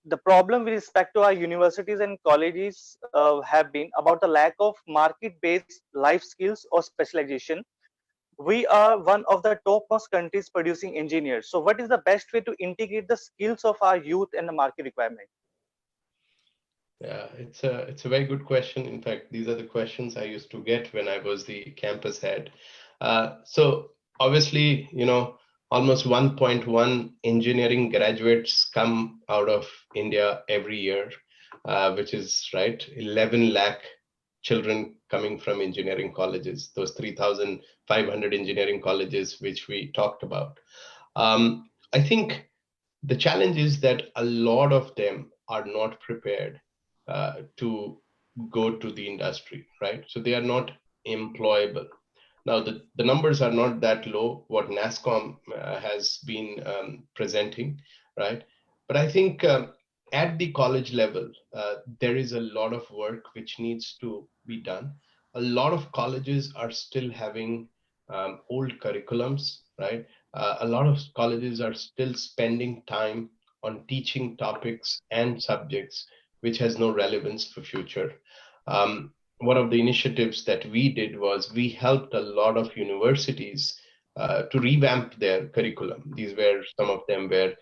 the problem with respect to our universities and colleges have been about the lack of market-based life skills or specialization. We are one of the topmost countries producing engineers. So what is the best way to integrate the skills of our youth and the market requirement? Yeah, it's a very good question. In fact, these are the questions I used to get when I was the campus head. So obviously, almost 1.1 engineering graduates come out of India every year, which is right, 11 lakh children coming from engineering colleges, those 3,500 engineering colleges which we talked about. I think the challenge is that a lot of them are not prepared to go to the industry, right? So they are not employable. Now, the numbers are not that low, what NASSCOM has been presenting, right? But I think at the college level, there is a lot of work which needs to be done. A lot of colleges are still having old curriculums, right? A lot of colleges are still spending time on teaching topics and subjects which has no relevance for future. One of the initiatives that we did was we helped a lot of universities to revamp their curriculum. These were some of them were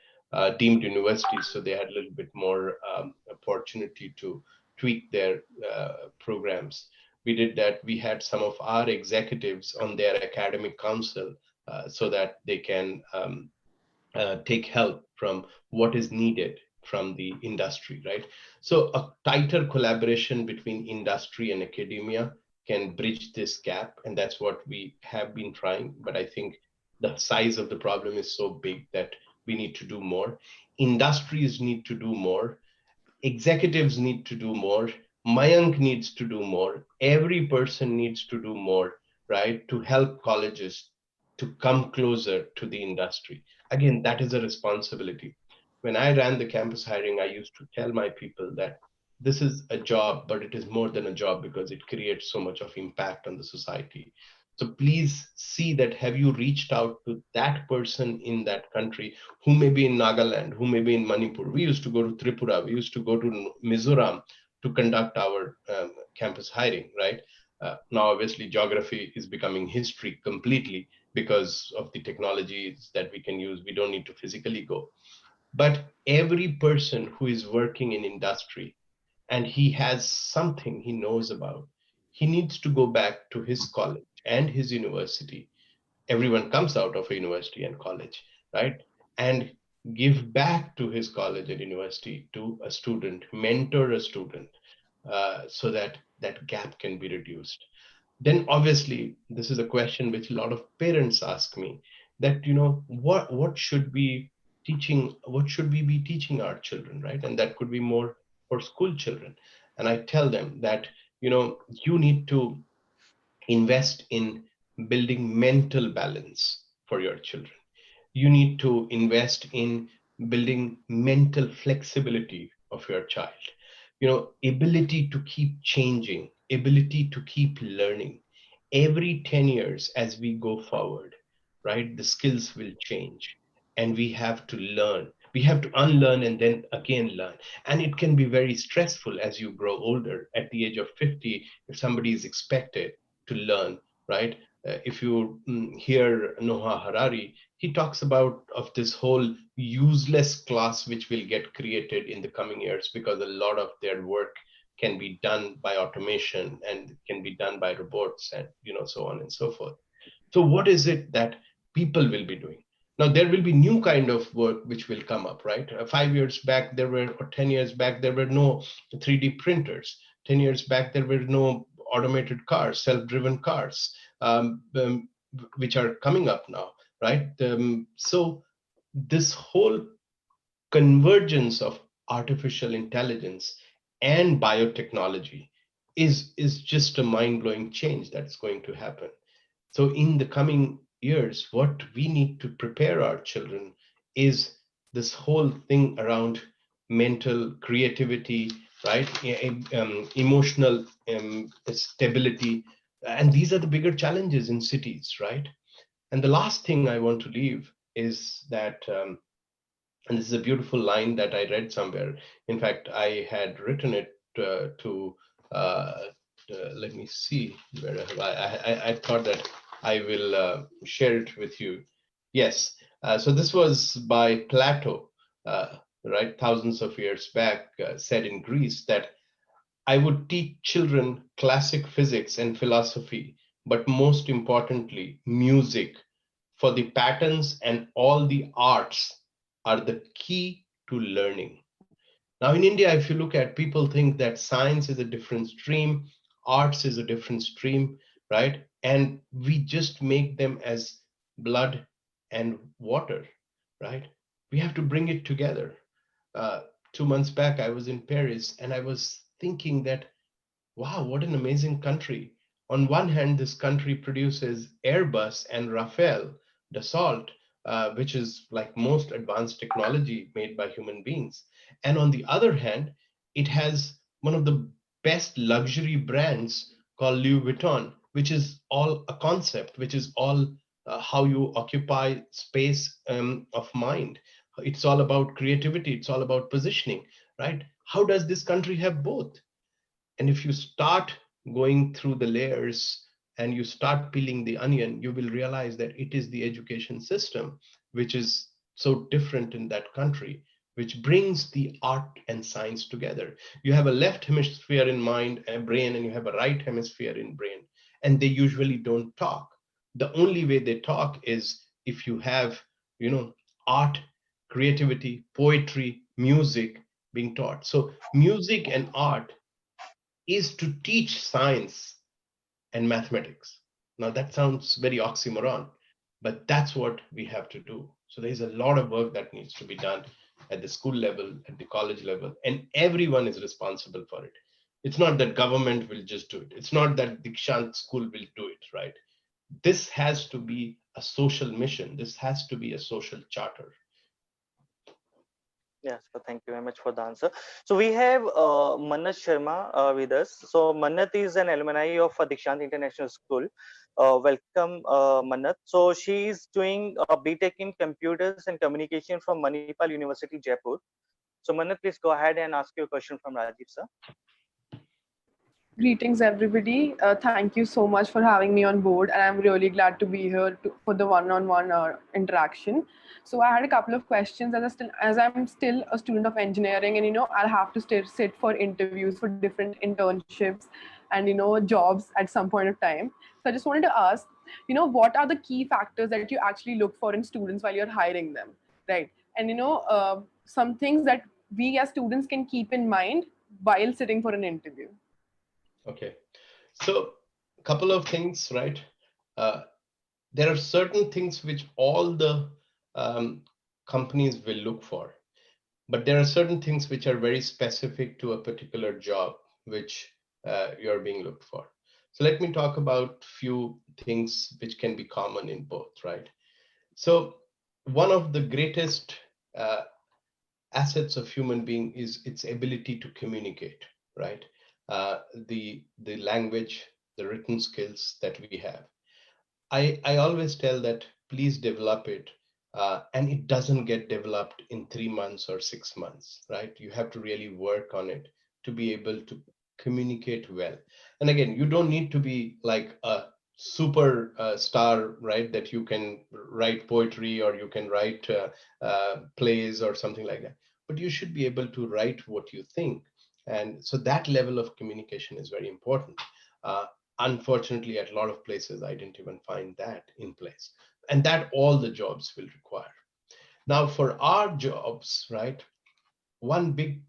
deemed universities, so they had a little bit more opportunity to tweak their programs. We did that. We had some of our executives on their academic council so that they can take help from what is needed from the industry, right? So a tighter collaboration between industry and academia can bridge this gap, and that's what we have been trying. But I think the size of the problem is so big that we need to do more. Industries need to do more. Executives need to do more. Mayank needs to do more. Every person needs to do more, right? To help colleges to come closer to the industry. Again, that is a responsibility. When I ran the campus hiring, I used to tell my people that this is a job, but it is more than a job because it creates so much of impact on the society. So please see that have you reached out to that person in that country who may be in Nagaland, who may be in Manipur. We used to go to Tripura, we used to go to Mizoram to conduct our campus hiring, right? Now, obviously, geography is becoming history completely because of the technologies that we can use. We don't need to physically go. But every person who is working in industry and he has something he knows about, he needs to go back to his college and his university. Everyone comes out of a university and college, right? And give back to his college and university to a student, mentor a student, so that that gap can be reduced. Then obviously this is a question which a lot of parents ask me, that what should we teaching, what should we be teaching our children, right? And that could be more for school children. And I tell them that you need to invest in building mental balance for your children. You need to invest in building mental flexibility of your child, ability to keep changing, ability to keep learning. Every 10 years as we go forward, right, the skills will change, and we have to learn, we have to unlearn and then again learn. And it can be very stressful as you grow older. At the age of 50, if somebody is expected to learn, right? If you hear Noah Harari, he talks about of this whole useless class which will get created in the coming years because a lot of their work can be done by automation and can be done by robots and so on and so forth. So what is it that people will be doing? Now there will be new kind of work which will come up, right? 5 years back there were, or 10 years back there were no 3D printers. 10 years back there were no automated cars, self-driven cars, which are coming up now, right? So this whole convergence of artificial intelligence and biotechnology is just a mind-blowing change that's going to happen. So in the coming years, what we need to prepare our children is this whole thing around mental creativity, right? Emotional stability. And these are the bigger challenges in cities, right? And the last thing I want to leave is that And this is a beautiful line that I read somewhere. In fact, I had written it let me see where have I thought that I will share it with you. Yes. So this was by Plato, right? Thousands of years back, said in Greece that I would teach children classic physics and philosophy, but most importantly, music, for the patterns and all the arts are the key to learning. Now, in India, if you look at, people think that science is a different stream, arts is a different stream, right? And we just make them as blood and water, right? We have to bring it together. Uh, 2 months back, I was in Paris and I was thinking that, wow, what an amazing country. On one hand, this country produces Airbus and Rafale, Dassault, which is like most advanced technology made by human beings. And on the other hand, it has one of the best luxury brands called Louis Vuitton, which is all a concept, which is all how you occupy space of mind. It's all about creativity, it's all about positioning, right? How does this country have both? And if you start going through the layers and you start peeling the onion, you will realize that it is the education system which is so different in that country, which brings the art and science together. You have a left hemisphere in mind and brain, and you have a right hemisphere in brain, and they usually don't talk. The only way they talk is if you have, art, creativity, poetry, music being taught. So music and art is to teach science and mathematics. Now that sounds very oxymoron, but that's what we have to do. So there's a lot of work that needs to be done at the school level, at the college level, and everyone is responsible for it. It's not that government will just do it. It's not that Dikshant school will do it, right? This has to be a social mission. This has to be a social charter. Yes, so thank you very much for the answer. So we have Mannat Sharma with us. So Mannat is an alumni of Dikshant International School. Welcome, Mannat. So she is doing BTech in Computers and Communication from Manipal University, Jaipur. So Mannat, please go ahead and ask your question from Rajiv sir. Greetings, everybody. Thank you so much for having me on board, and I'm really glad to be here for the one-on-one interaction. So I had a couple of questions as I'm still a student of engineering, and I'll have to sit for interviews for different internships and jobs at some point of time. So I just wanted to ask, what are the key factors that you actually look for in students while you're hiring them, right? And some things that we as students can keep in mind while sitting for an interview. Okay, so a couple of things, right? There are certain things which all the companies will look for, but there are certain things which are very specific to a particular job which you're being looked for. So let me talk about few things which can be common in both, right? So one of the greatest assets of human being is its ability to communicate, right? The language, the written skills that we have. I always tell that please develop it, and it doesn't get developed in 3 months or 6 months, right? You have to really work on it to be able to communicate well. And again, you don't need to be like a super star, right? That you can write poetry or you can write plays or something like that. But you should be able to write what you think. And so that level of communication is very important. Uh, Unfortunately, at a lot of places, I didn't even find that in place. And that all the jobs will require. Now, for our jobs, right, one big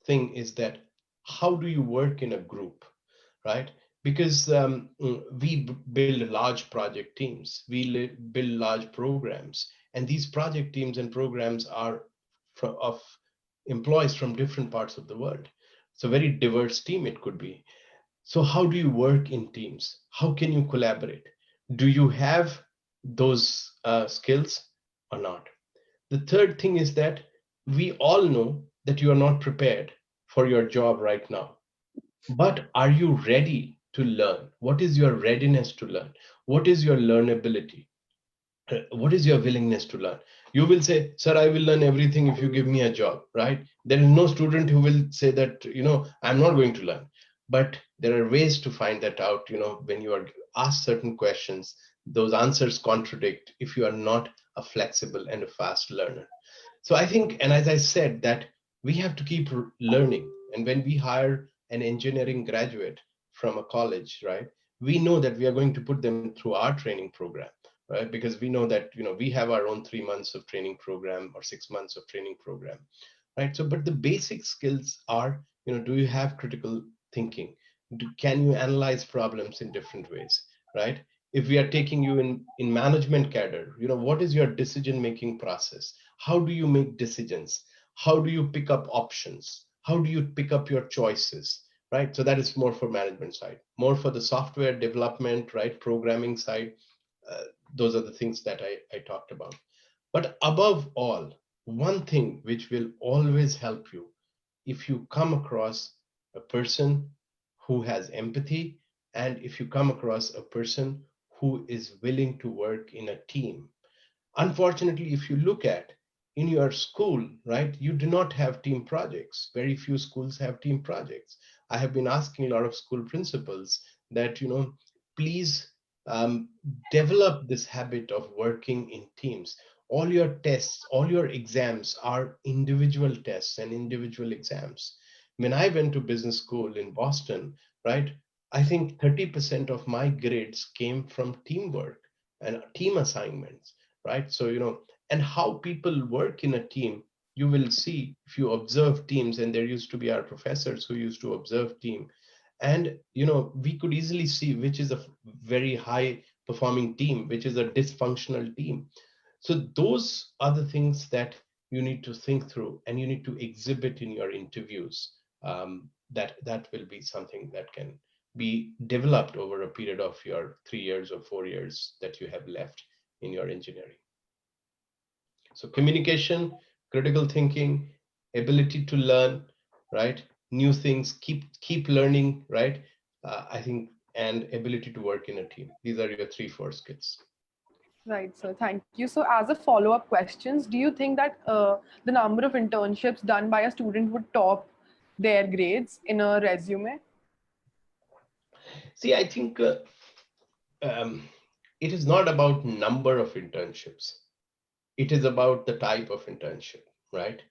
thing is that how do you work in a group, right? Because we build large project teams, we build large programs, and these project teams and programs are of employees from different parts of the world. It's a very diverse team it could be. So how do you work in teams? How can you collaborate? Do you have those skills or not? The third thing is that we all know that you are not prepared for your job right now. But are you ready to learn? What is your readiness to learn? What is your learnability? What is your willingness to learn? You will say, sir, I will learn everything if you give me a job, right? There is no student who will say that, I'm not going to learn. But there are ways to find that out. When you are asked certain questions, those answers contradict if you are not a flexible and a fast learner. So I think, and as I said, that we have to keep learning. And when we hire an engineering graduate from a college, right, we know that we are going to put them through our training program, right? Because we know that, we have our own 3 months of training program or 6 months of training program, right? So, but the basic skills are, do you have critical thinking? Can you analyze problems in different ways, right? If we are taking you in management cadre, what is your decision making process? How do you make decisions? How do you pick up options? How do you pick up your choices, right? So that is more for management side. More for the software development, right, programming side. uh, those are the things that I talked about. But above all, one thing which will always help you, if you come across a person who has empathy, and if you come across a person who is willing to work in a team. Unfortunately, if you look at in your school, right, you do not have team projects. Very few schools have team projects. I have been asking a lot of school principals that, please um, develop this habit of working in teams. All your tests, all your exams are individual tests and individual exams. When I went to business school in Boston, right, I think 30% of my grades came from teamwork and team assignments, right? So, and how people work in a team, you will see if you observe teams, and there used to be our professors who used to observe team. And, we could easily see which is a very high performing team, which is a dysfunctional team. So those are the things that you need to think through and you need to exhibit in your interviews. That will be something that can be developed over a period of your 3 years or 4 years that you have left in your engineering. So communication, critical thinking, ability to learn, right? New things, keep learning, right? I think, and ability to work in a team. These are your 3-4 skills. Right, sir. Thank you. So, as a follow-up questions, do you think that the number of internships done by a student would top their grades in a resume? See, I think um, it is not about number of internships. It is about the type of internship, right?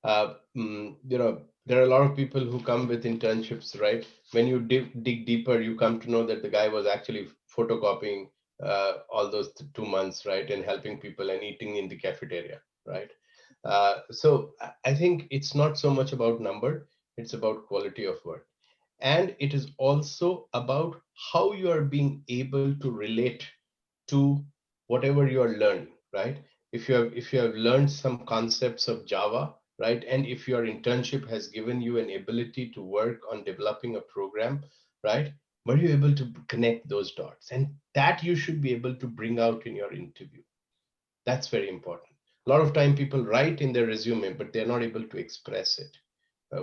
There are a lot of people who come with internships, right? When you dig deeper, you come to know that the guy was actually photocopying all those 2 months, right, and helping people and eating in the cafeteria, right? So I think it's not so much about number; it's about quality of work, and it is also about how you are being able to relate to whatever you are learning, right? If you have learned some concepts of Java, right, and if your internship has given you an ability to work on developing a program, right, were you able to connect those dots? And that you should be able to bring out in your interview. That's very important. A lot of time people write in their resume, but they're not able to express it.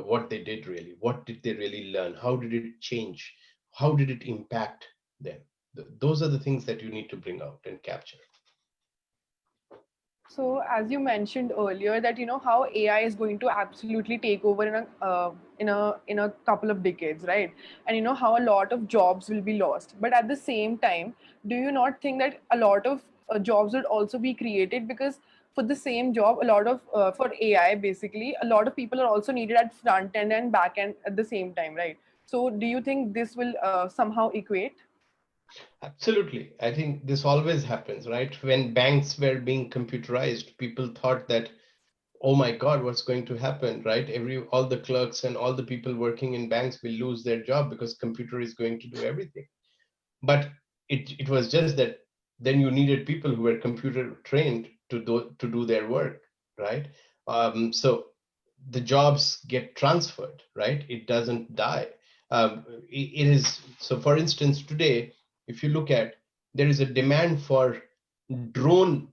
What they did really, what did they really learn? How did it change? How did it impact them? Those are the things that you need to bring out and capture. So, as you mentioned earlier, that how AI is going to absolutely take over in a couple of decades, right? And how a lot of jobs will be lost. But at the same time, do you not think that a lot of jobs would also be created, because for the same job, a lot of for AI basically, a lot of people are also needed at front end and back end at the same time, right? So, do you think this will somehow equate? Absolutely. I think this always happens, right? When banks were being computerized, people thought that, oh my God, what's going to happen, right? All the clerks and all the people working in banks will lose their job because computer is going to do everything. But it was just that then you needed people who were computer trained to do their work, right? So the jobs get transferred, right? It doesn't die. It is so. For instance, today, if you look at, there is a demand for drone,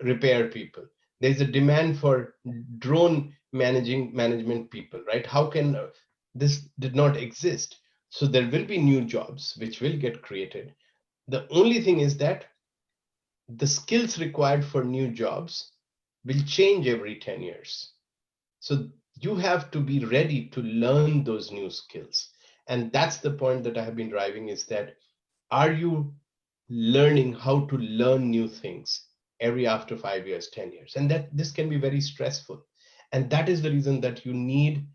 repair people. There's a demand for drone management people, right? How can this did not exist? So there will be new jobs which will get created. The only thing is that the skills required for new jobs will change every 10 years. So you have to be ready to learn those new skills. And that's the point that I have been driving, is that are you learning how to learn new things every after 5 years, 10 years? And that this can be very stressful. And that is the reason that you need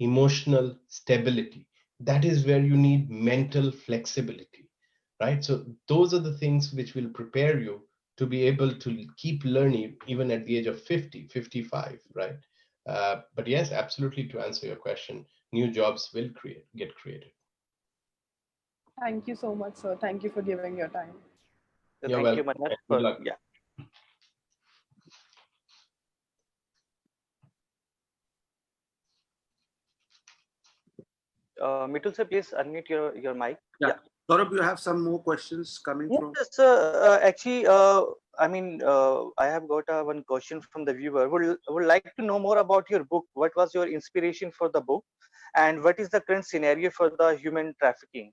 emotional stability. That is where you need mental flexibility, right? So those are the things which will prepare you to be able to keep learning even at the age of 50, 55, right? But yes, absolutely, to answer your question, new jobs will get created. Thank you so much, sir. Thank you for giving your time. So You're thank you, welcome. Manat, And good for luck. yeah. Mitul sir, please unmute your mic. Yeah. Saurabh, you have some more questions coming from? Yes, actually, I mean, I have got one question from the viewer. Would like to know more about your book. What was your inspiration for the book, and what is the current scenario for the human trafficking?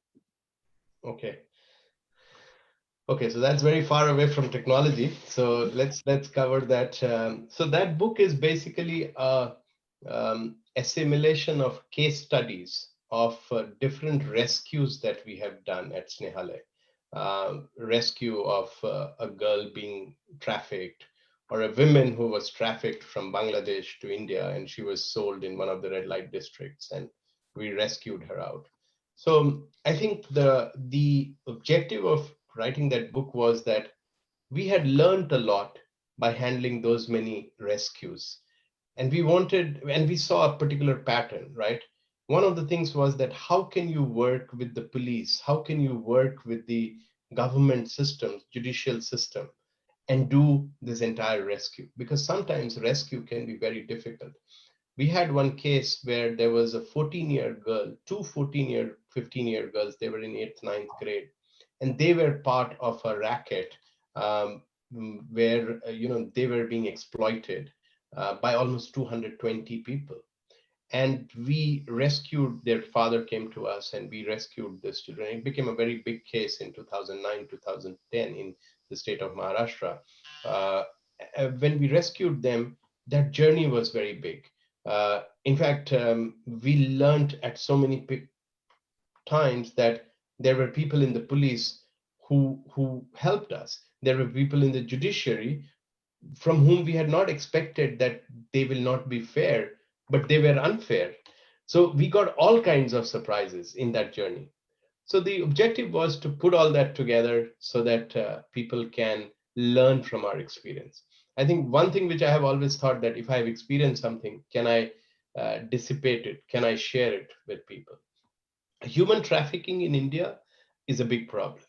Okay. Okay, so that's very far away from technology. So let's cover that. So that book is basically a assimilation of case studies of different rescues that we have done at Snehale. Rescue of a girl being trafficked, or a woman who was trafficked from Bangladesh to India, and she was sold in one of the red light districts, and we rescued her out. So I think the objective of writing that book was that we had learned a lot by handling those many rescues, and we saw a particular pattern, right? One of the things was that how can you work with the police, how can you work with the government systems, judicial system, and do this entire rescue, because sometimes rescue can be very difficult. We had one case where there was a 14-year girl, two 14-year, 15-year girls. They were in 8th, ninth grade, and they were part of a racket, where they were being exploited by almost 220 people. And we rescued, their father came to us and we rescued this children. It became a very big case in 2009, 2010 in the state of Maharashtra. Uh, when we rescued them, that journey was very big. In fact, we learned at so many times that there were people in the police who helped us. There were people in the judiciary from whom we had not expected that they will not be fair, but they were unfair. So we got all kinds of surprises in that journey. So the objective was to put all that together so that people can learn from our experience. I think one thing which I have always thought, that if I have experienced something, can I dissipate it? Can I share it with people? Human trafficking in India is a big problem,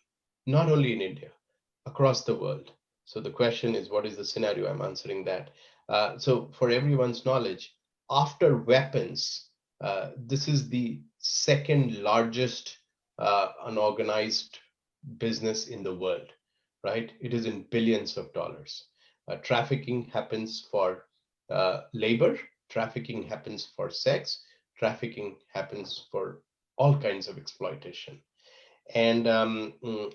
not only in India, across the world. So the question is, what is the scenario? I'm answering that. So for everyone's knowledge, after weapons, this is the second largest unorganized business in the world, right? It is in billions of dollars. Trafficking happens for labor, trafficking happens for sex, trafficking happens for all kinds of exploitation. And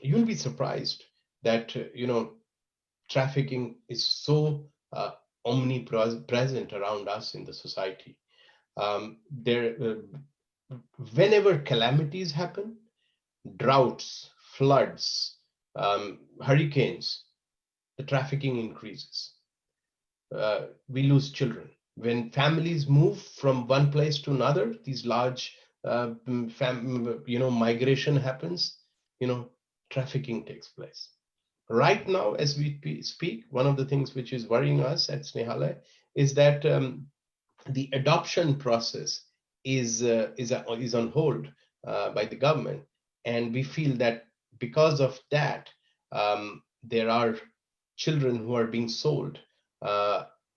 you'll be surprised that trafficking is so omnipresent around us in the society. Whenever calamities happen, droughts, floods, hurricanes, the trafficking increases. We lose children. When families move from one place to another, these large, migration happens, trafficking takes place. Right now, as we speak, one of the things which is worrying us at Snehalaya is that the adoption process is on hold by the government, and we feel that because of that, there are children who are being sold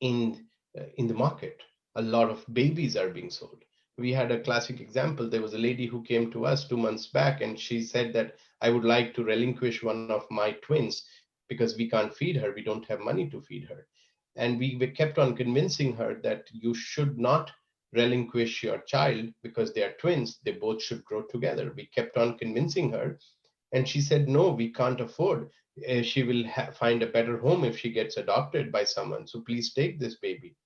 in the market. A lot of babies are being sold. We had a classic example. There was a lady who came to us 2 months back, and she said that I would like to relinquish one of my twins because we can't feed her. We don't have money to feed her. And we kept on convincing her that you should not relinquish your child because they are twins. They both should grow together. We kept on convincing her. And she said, no, we can't afford. She will find a better home if she gets adopted by someone. So please take this baby.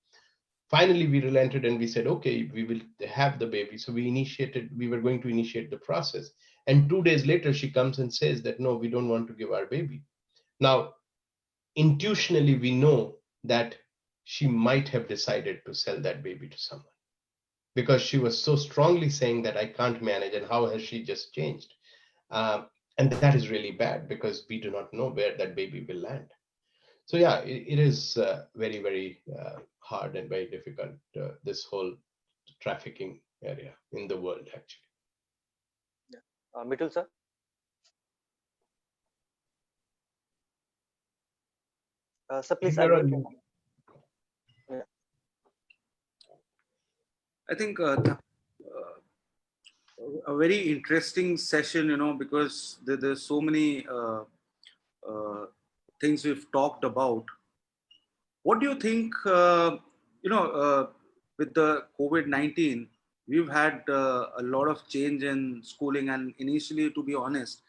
Finally, we relented and we said, okay, we will have the baby. So we were going to initiate the process. And 2 days later, she comes and says that, no, we don't want to give our baby. Now, intuitionally, we know that she might have decided to sell that baby to someone, because she was so strongly saying that I can't manage, and how has she just changed? And that is really bad, because we do not know where that baby will land. So yeah, it is very, very hard and very difficult, this whole trafficking area in the world, actually. Mitul sir. Sir, please unmute your mic. Yeah. I think a very interesting session, because there's so many things we've talked about. What do you think, with the COVID-19, we've had a lot of change in schooling, and initially, to be honest,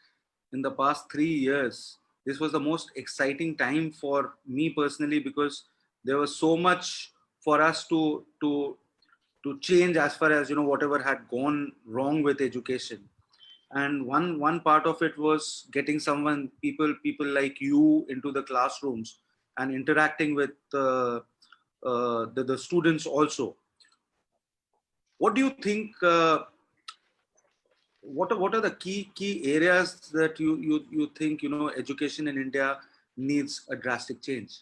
in the past 3 years, this was the most exciting time for me personally, because there was so much for us to change as far as whatever had gone wrong with education. And one part of it was getting people like you into the classrooms and interacting with the students also. What do you think, what are the key areas that you think education in India needs a drastic change?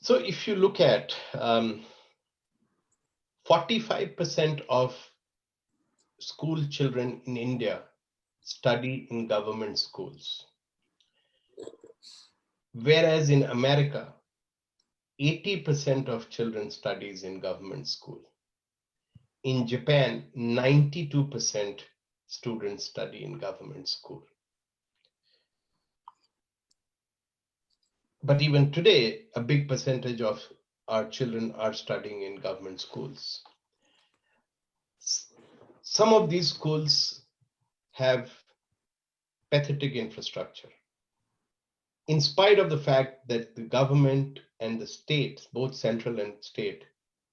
So if you look at 45% of school children in India study in government schools, whereas in America, 80% of children studies in government school. In Japan, 92% students study in government school. But even today, a big percentage of our children are studying in government schools. Some of these schools have pathetic infrastructure, in spite of the fact that the government and the state, both central and state,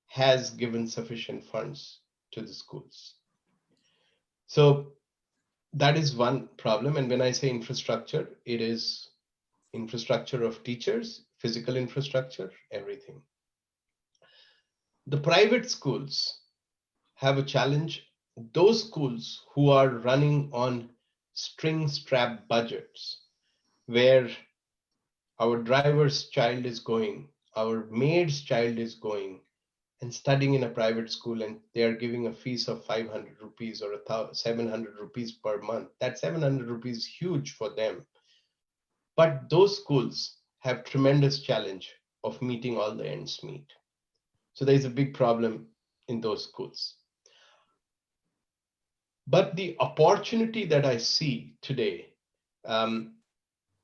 has given sufficient funds to the schools. So that is one problem. And when I say infrastructure, it is infrastructure of teachers, physical infrastructure, everything. The private schools have a challenge. Those schools who are running on string strap budgets, where our driver's child is going, our maid's child is going and studying in a private school, and they are giving a fees of 500 rupees or 700 rupees per month. That 700 rupees is huge for them. But those schools have tremendous challenge of meeting all the ends meet. So there is a big problem in those schools. But the opportunity that I see today,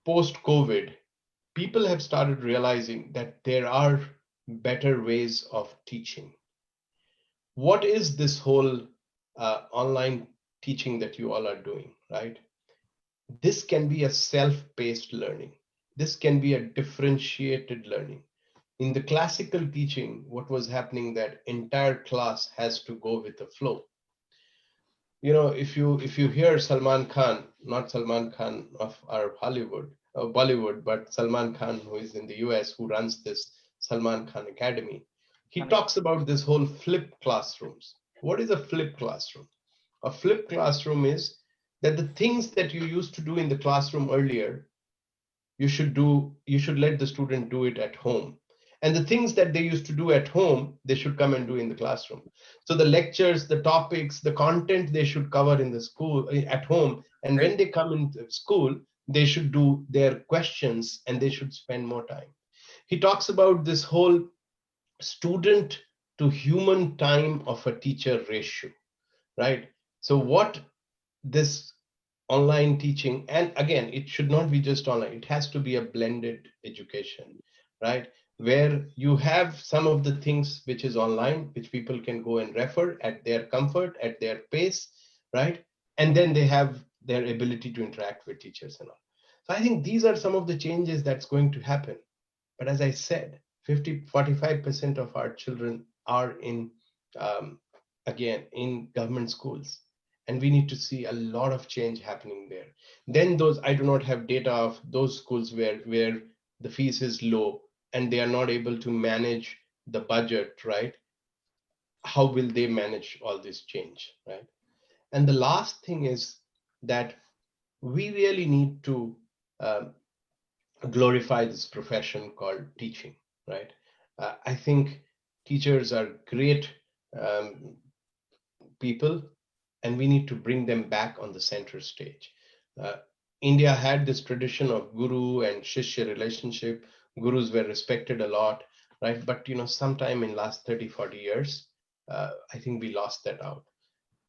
post-COVID, people have started realizing that there are better ways of teaching. What is this whole online teaching that you all are doing, right? This can be a self-paced learning. This can be a differentiated learning. In the classical teaching, what was happening, that entire class has to go with the flow. If you hear Salman Khan, not Salman Khan of our Bollywood, but Salman Khan, who is in the US, who runs this Salman Khan Academy, he talks about this whole flip classrooms. What is a flip classroom? A flip classroom is that the things that you used to do in the classroom earlier, you should let the student do it at home. And the things that they used to do at home, they should come and do in the classroom. So the lectures, the topics, the content they should cover in the school, at home. And when they come into school, they should do their questions and they should spend more time. He talks about this whole student to human time of a teacher ratio, right? So what this online teaching, and again, it should not be just online, it has to be a blended education, right? Where you have some of the things which is online, which people can go and refer at their comfort, at their pace, right? And then they have their ability to interact with teachers and all. So I think these are some of the changes that's going to happen. But as I said, 45% of our children are um, again, in government schools. And we need to see a lot of change happening there. Then those, I do not have data of those schools where the fees is low and they are not able to manage the budget, right? How will they manage all this change, right? And the last thing is that we really need to um, glorify this profession called teaching, right? I think teachers are great um, people, and we need to bring them back on the center stage. Uh, India had this tradition of guru and shishya relationship. Gurus were respected a lot, right? But sometime in last 30, 40 years, I think we lost that out.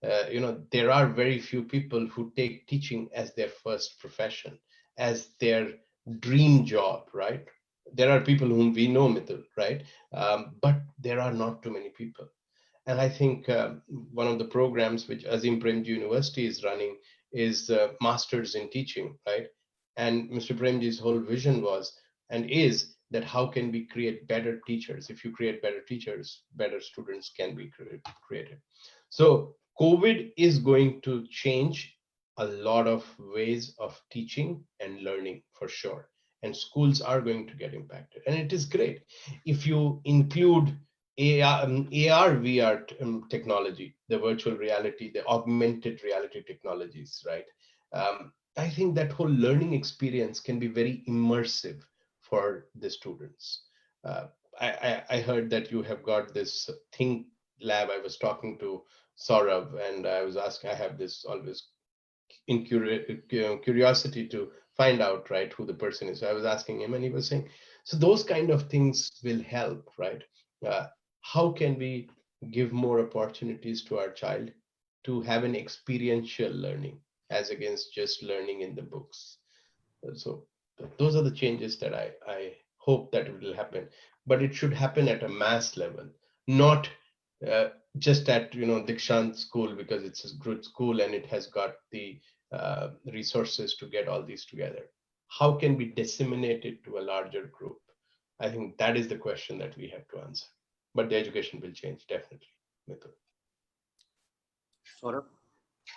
There are very few people who take teaching as their first profession, as their dream job, right? There are people whom we know, Mithil, right? But there are not too many people. And I think one of the programs which Azim Premji University is running is Masters in Teaching, right? And Mr. Premji's whole vision was and is that how can we create better teachers? If you create better teachers, better students can be created. So COVID is going to change a lot of ways of teaching and learning for sure. And schools are going to get impacted. And it is great. If you include AR, VR technology, the virtual reality, the augmented reality technologies, right? I think that whole learning experience can be very immersive for the students. Uh, I heard that you have got this Think Lab. I was talking to Saurabh, and I was asking, I have this always curiosity to find out, right, who the person is. So I was asking him, and he was saying, so those kind of things will help, right? How can we give more opportunities to our child to have an experiential learning as against just learning in the books? So those are the changes that I hope that it will happen, but it should happen at a mass level, not just at Dikshant school, because it's a good school and it has got the resources to get all these together. How can we disseminate it to a larger group? I think that is the question that we have to answer. But the education will change, definitely. Mithul. Saurabh?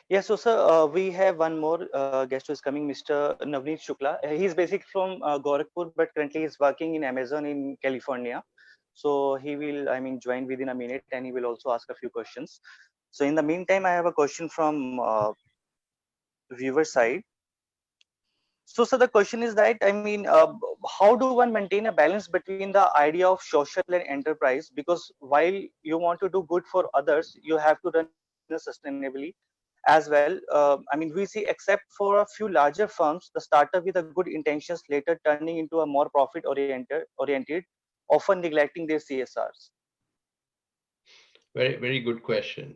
Yeah, so sir, we have one more guest who is coming, Mr. Navneet Shukla. He's basically from Gorakhpur, but currently he's working in Amazon in California. So he will, join within a minute, and he will also ask a few questions. So in the meantime, I have a question from viewer side. So, sir, the question is that, how do one maintain a balance between the idea of social and enterprise? Because while you want to do good for others, you have to run a business sustainably as well. We see, except for a few larger firms, the startup with a good intentions later turning into a more profit oriented, often neglecting their CSRs. Very, very good question.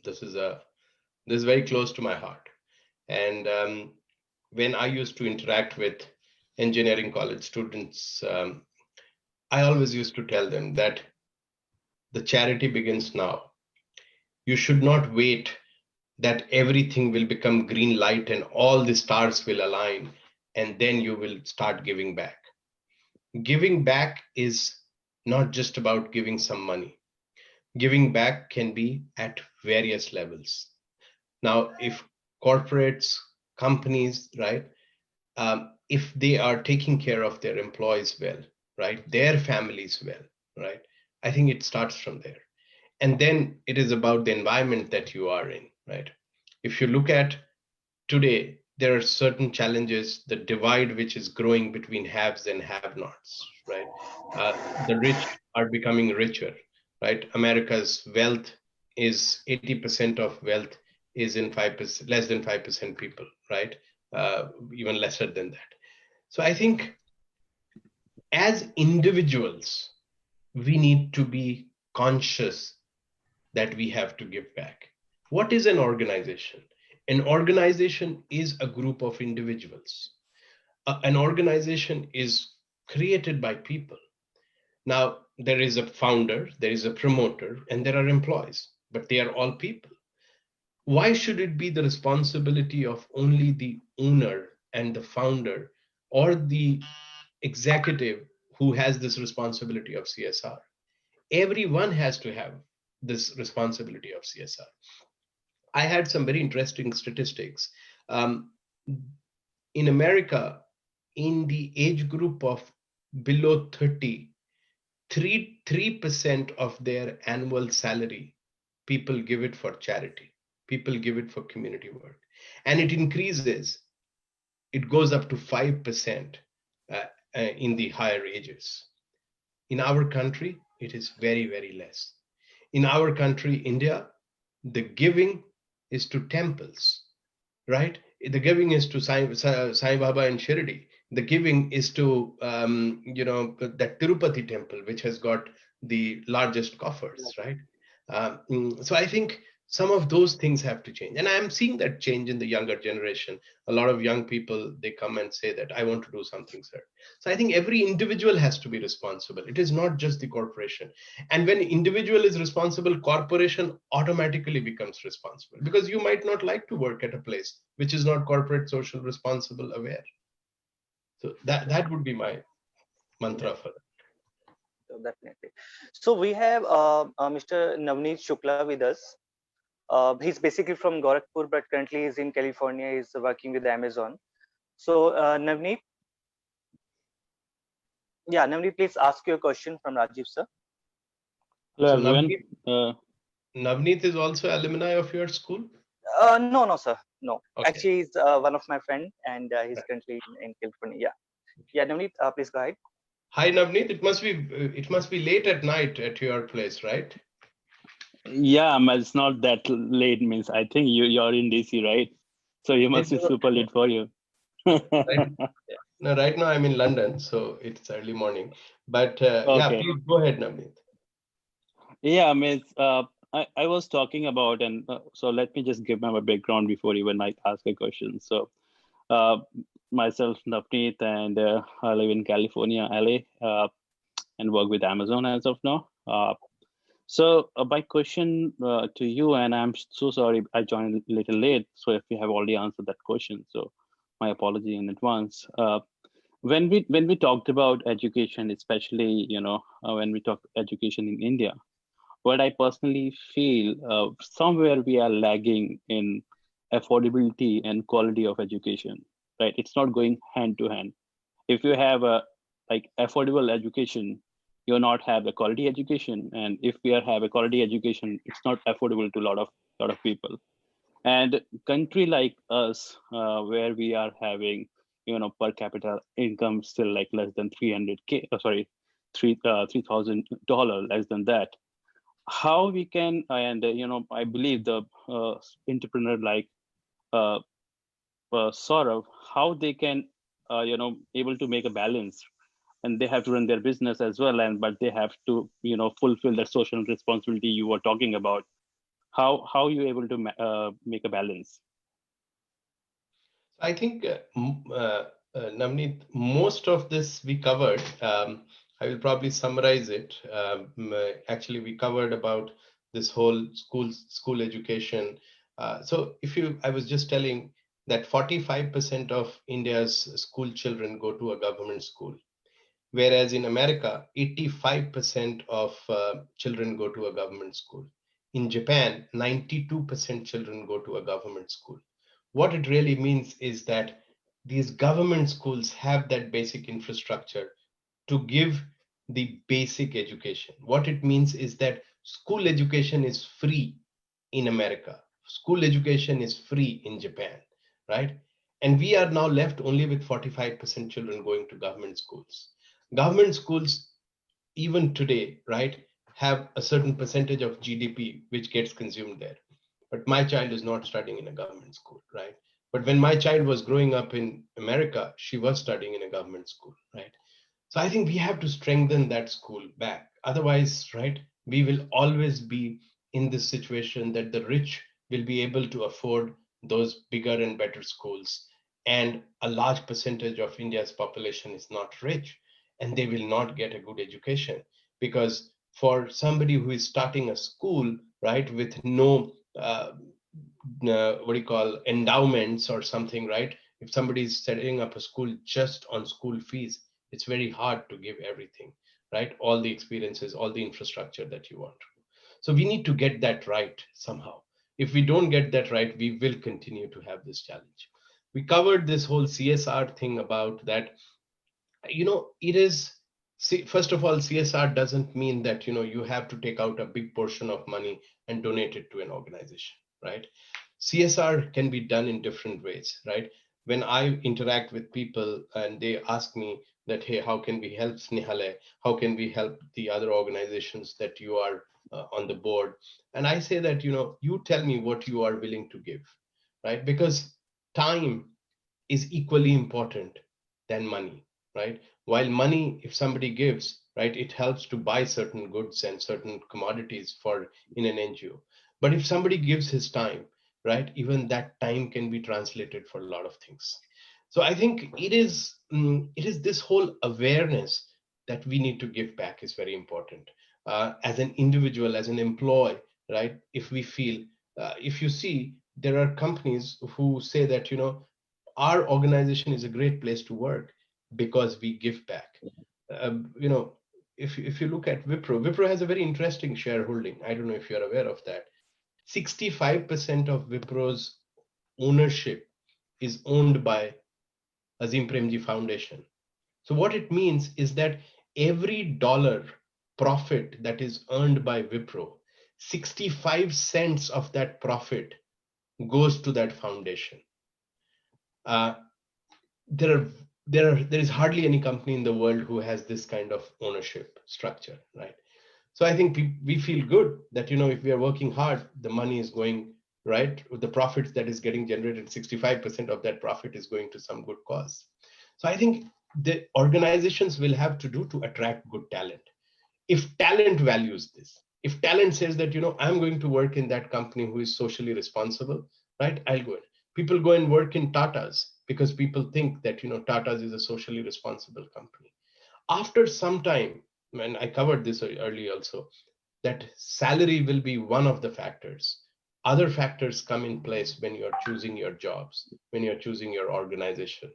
This is very close to my heart. And when I used to interact with engineering college students, I always used to tell them that the charity begins now. You should not wait that everything will become green light and all the stars will align, and then you will start giving back. Giving back is not just about giving some money. Giving back can be at various levels. Now, if corporates, companies, right, if they are taking care of their employees well, right, their families well, right, I think it starts from there. And then it is about the environment that you are in, right? If you look at today, there are certain challenges, the divide which is growing between haves and have-nots, right? The rich are becoming richer, right? America's wealth is 80% of wealth is in 5%, less than 5% people, right? Even lesser than that. So I think as individuals, we need to be conscious that we have to give back. What is an organization? An organization is a group of individuals. An organization is created by people. Now, there is a founder, there is a promoter, and there are employees, but they are all people. why should it be the responsibility of only the owner and the founder or the executive who has this responsibility of CSR? Everyone has to have this responsibility of CSR. I had some very interesting statistics. Um, in America, in the age group of below 30, 3% of their annual salary, people give it for charity. People give it for community work. And it increases, it goes up to 5% in the higher ages. In our country, it is very, very less. In our country, India, the giving is to temples, right? The giving is to Sai Baba and Shirdi. The giving is to, that Tirupati temple, which has got the largest coffers, right? So I think some of those things have to change. And I'm seeing that change in the younger generation. A lot of young people, they come and say that I want to do something, sir. So I think every individual has to be responsible. It is not just the corporation. And when individual is responsible, corporation automatically becomes responsible, because you might not like to work at a place which is not corporate social responsible aware. So that would be my mantra for that. So definitely. So we have Mr. Navneet Shukla with us. He's basically from Gorakhpur, but currently he's in California. He's working with Amazon. So Navneet, yeah, Navneet, please ask your question from Rajiv sir. Hello, So everyone. Navneet is also alumni of your school? No, sir. No. Okay. Actually, he's one of my friend, and he's currently in California. Yeah, Navneet, please go ahead. Hi, Navneet. It must be late at night at your place, right? Yeah, it's not that late. Means I think you're in DC, right? So you must be super late for you. Right. No, right now I'm in London, so it's early morning. But yeah, Okay. please go ahead, Navneet. Yeah, I was talking about, and so let me just give my background before even I ask a question. So myself, Navneet, and I live in California, LA, and work with Amazon as of now. So my question to you, and I'm so sorry I joined a little late, so if you have already answered that question, so my apology in advance. When we talked about education, especially when we talk education in India, what I personally feel somewhere we are lagging in affordability and quality of education. Right, it's not going hand to hand. If you have a affordable education, you'll not have a quality education, and if we have a quality education, it's not affordable to a lot of people. And country like us, where we are having per capita income still like less than 300K, $3,000 less than that, how we can, and I believe the entrepreneur like Saurav, how they can able to make a balance, and they have to run their business as well, but they have to fulfill the social responsibility you were talking about. How you able to make a balance? I think, Navneet, most of this we covered. I will probably summarize it. Actually, we covered about this whole school education. So I was just telling that 45% of India's school children go to a government school, whereas in America, 85% of children go to a government school. In Japan, 92% children go to a government school. What it really means is that these government schools have that basic infrastructure to give the basic education. What it means is that school education is free in America. School education is free in Japan, right? And we are now left only with 45% children going to government schools. Government schools, even today, right, have a certain percentage of GDP which gets consumed there. But my child is not studying in a government school, right? But when my child was growing up in America, she was studying in a government school, right? So I think we have to strengthen that school back. Otherwise, right, we will always be in this situation that the rich will be able to afford those bigger and better schools. And a large percentage of India's population is not rich, and they will not get a good education. Because for somebody who is starting a school, right, with no what do you call, endowments or something, right? If somebody is setting up a school just on school fees, it's very hard to give everything, right? All the experiences, all the infrastructure that you want. So we need to get that right somehow. If we don't get that right, we will continue to have this challenge. We covered this whole CSR thing about that. It is, see, first of all, CSR doesn't mean that you have to take out a big portion of money and donate it to an organization, right? CSR can be done in different ways, right? When I interact with people and they ask me that, hey, how can we help Snehale, how can we help the other organizations that you are on the board, and I say that, you tell me what you are willing to give, right? Because time is equally important than money, right? While money, if somebody gives, right, it helps to buy certain goods and certain commodities for in an NGO. But if somebody gives his time, right, even that time can be translated for a lot of things. So I think it is this whole awareness that we need to give back is very important. As an individual, as an employee, right? If we feel, if you see, there are companies who say that, our organization is a great place to work because we give back. You know, if you look at Wipro has a very interesting shareholding. I don't know if you're aware of that. 65% of Wipro's ownership is owned by Azim Premji Foundation. So what it means is that every dollar profit that is earned by Wipro, 65 cents of that profit goes to that foundation. Uh, there is hardly any company in the world who has this kind of ownership structure, right? So I think we feel good that, if we are working hard, the money is going right. The profits that is getting generated, 65% of that profit is going to some good cause. So I think the organizations will have to do to attract good talent. If talent values this, if talent says that, I'm going to work in that company who is socially responsible, right? I'll go in. People go and work in Tata's because people think that, Tata's is a socially responsible company. After some time, and I covered this earlier also, that salary will be one of the factors. Other factors come in place when you're choosing your jobs, when you're choosing your organization.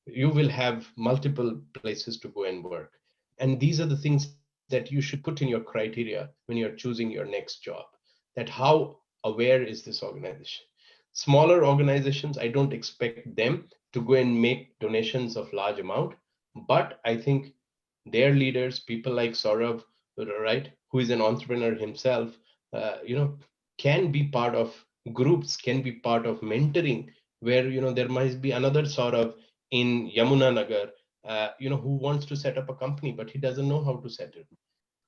You will have multiple places to go and work. And these are the things that you should put in your criteria when you're choosing your next job. That how aware is this organization? Smaller organizations, I don't expect them to go and make donations of large amount, but I think their leaders, people like Saurav, right, who is an entrepreneur himself, can be part of groups, can be part of mentoring, where there might be another Saurav in Yamuna Nagar, who wants to set up a company, but he doesn't know how to set it.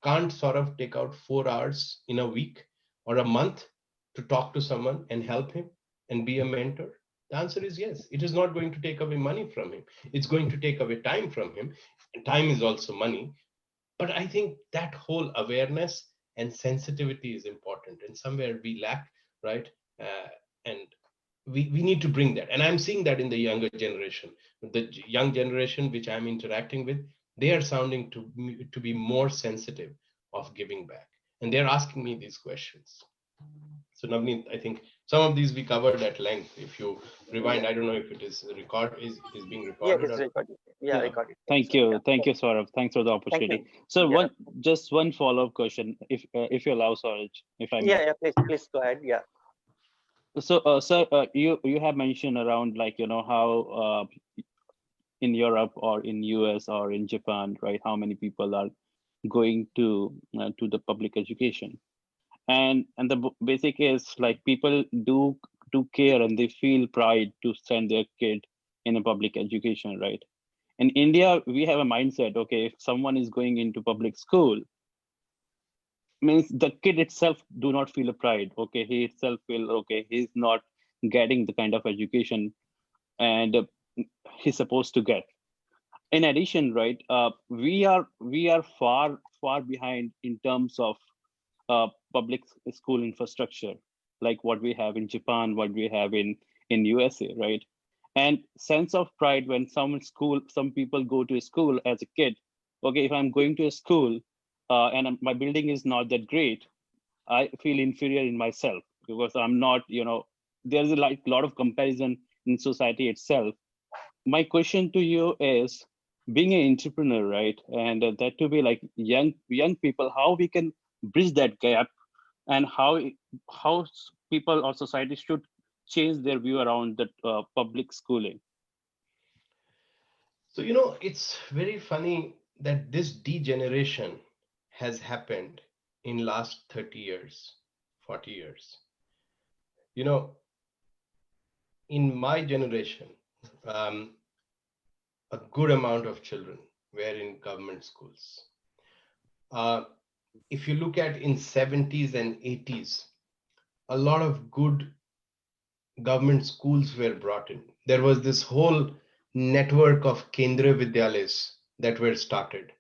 Can't Saurav take out 4 hours in a week or a month to talk to someone and help him and be a mentor? The answer is yes. It is not going to take away money from him. It's going to take away time from him. And time is also money. But I think that whole awareness and sensitivity is important, and somewhere we lack, right? And we need to bring that. And I'm seeing that in the younger generation. The young generation which I'm interacting with, they are sounding to be more sensitive of giving back. And they're asking me these questions. So Navneet, I think some of these we covered at length. If you rewind, I don't know if it is being recorded. Yeah, it's recorded. Yeah, recorded. Thank you, Saurav. Thanks for the opportunity. So one follow-up question, if you allow, Sauraj, if I may. Yeah, please go ahead. Yeah. So, sir, you have mentioned around, like, how in Europe or in US or in Japan, right? How many people are going to the public education, and the basic is like people do care and they feel pride to send their kid in a public education, right? In India, we have a mindset, okay, if someone is going into public school, means the kid itself do not feel a pride, okay, he itself feel, okay, he's not getting the kind of education and he's supposed to get. In addition, right, we are far behind in terms of public school infrastructure, like what we have in Japan, what we have in USA, right? And sense of pride when some people go to a school as a kid, okay, if I'm going to a school and my building is not that great, I feel inferior in myself because I'm not, there's a lot of comparison in society itself. My question to you is, being an entrepreneur, right, and that to be like young people, how we can bridge that gap, and how people or society should change their view around the public schooling. So, it's very funny that this degeneration has happened in last 30 years, 40 years. In my generation, a good amount of children were in government schools. If you look at in 70s and 80s, a lot of good government schools were brought in. There was this whole network of Kendra Vidyalayas that were started.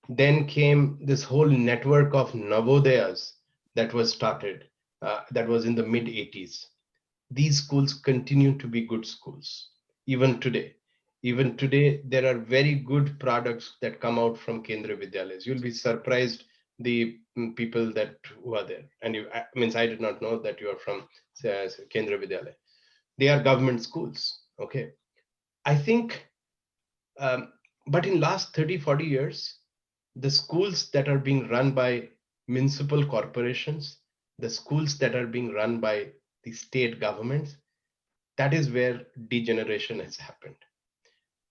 Then came this whole network of Navodayas that was started, that was in the mid 80s. These schools continue to be good schools, even today. Even today, there are very good products that come out from Kendra Vidyalayas. You'll be surprised the people who are there. And I did not know that you are from Kendra Vidyalaya. They are government schools. Okay. I think, but in last 30, 40 years, the schools that are being run by municipal corporations, the schools that are being run by the state governments, that is where degeneration has happened.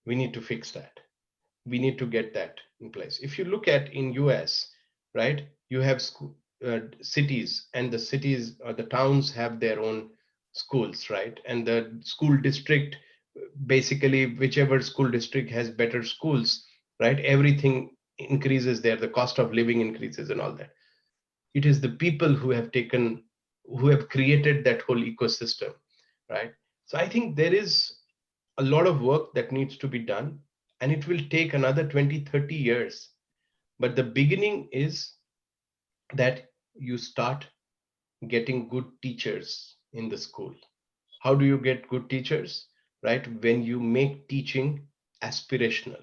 We need to fix that. We need to get that in place. If you look at in US, right, you have cities, and the cities or the towns have their own schools, right? And the school district, basically whichever school district has better schools, right, everything increases there, the cost of living increases and all that. It is the people who have created that whole ecosystem, right? So I think there is a lot of work that needs to be done, and it will take another 20, 30 years. But the beginning is that you start getting good teachers in the school. How do you get good teachers, right? When you make teaching aspirational.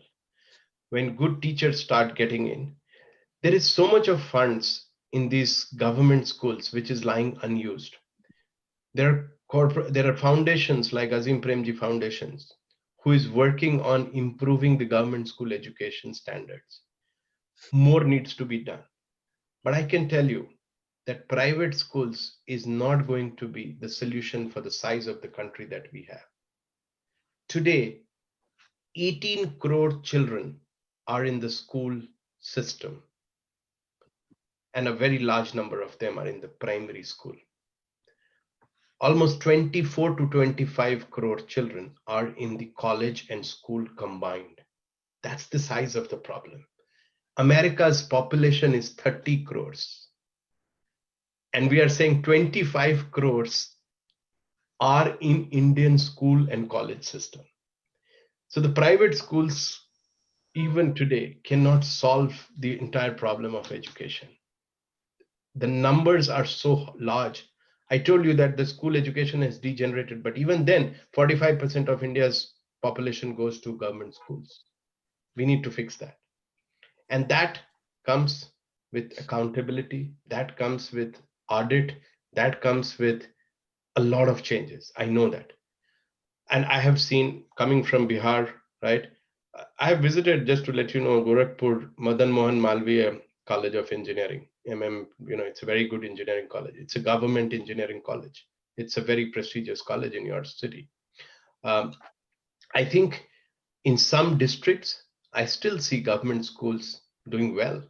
When good teachers start getting in, there is so much of funds in these government schools which is lying unused. There are foundations like Azim Premji Foundations who is working on improving the government school education standards. More needs to be done. But I can tell you that private schools is not going to be the solution for the size of the country that we have. Today, 18 crore children are in the school system, and a very large number of them are in the primary school. Almost 24 to 25 crore children are in the college and school combined. That's the size of the problem. America's population is 30 crores. And we are saying 25 crores are in Indian school and college system. So the private schools, even today, cannot solve the entire problem of education. The numbers are so large. I told you that the school education has degenerated, but even then, 45% of India's population goes to government schools. We need to fix that. And that comes with accountability, that comes with audit, that comes with a lot of changes. I know that. And I have seen, coming from Bihar, right? I have visited, just to let you know, Gorakhpur, Madan Mohan Malviya College of Engineering, it's a very good engineering college. It's a government engineering college. It's a very prestigious college in your city. I think in some districts, I still see government schools doing well.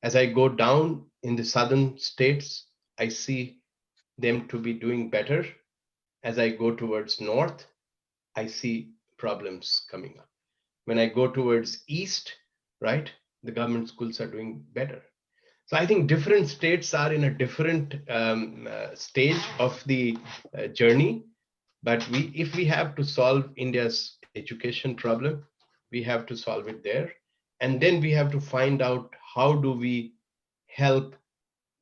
As I go down in the southern states, I see them to be doing better. As I go towards north, I see problems coming up. When I go towards east, right, the government schools are doing better. So I think different states are in a different stage of the journey. But if we have to solve India's education problem, we have to solve it there. And then we have to find out how do we help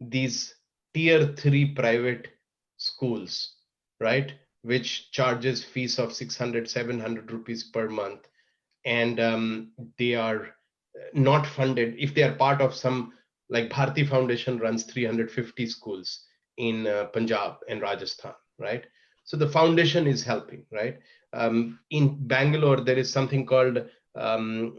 these tier 3 private schools, right, which charges fees of 600, 700 rupees per month. And they are not funded. If they are part of some, like Bharti Foundation runs 350 schools in Punjab and Rajasthan, right? So the foundation is helping, right? In Bangalore, there is something called Bal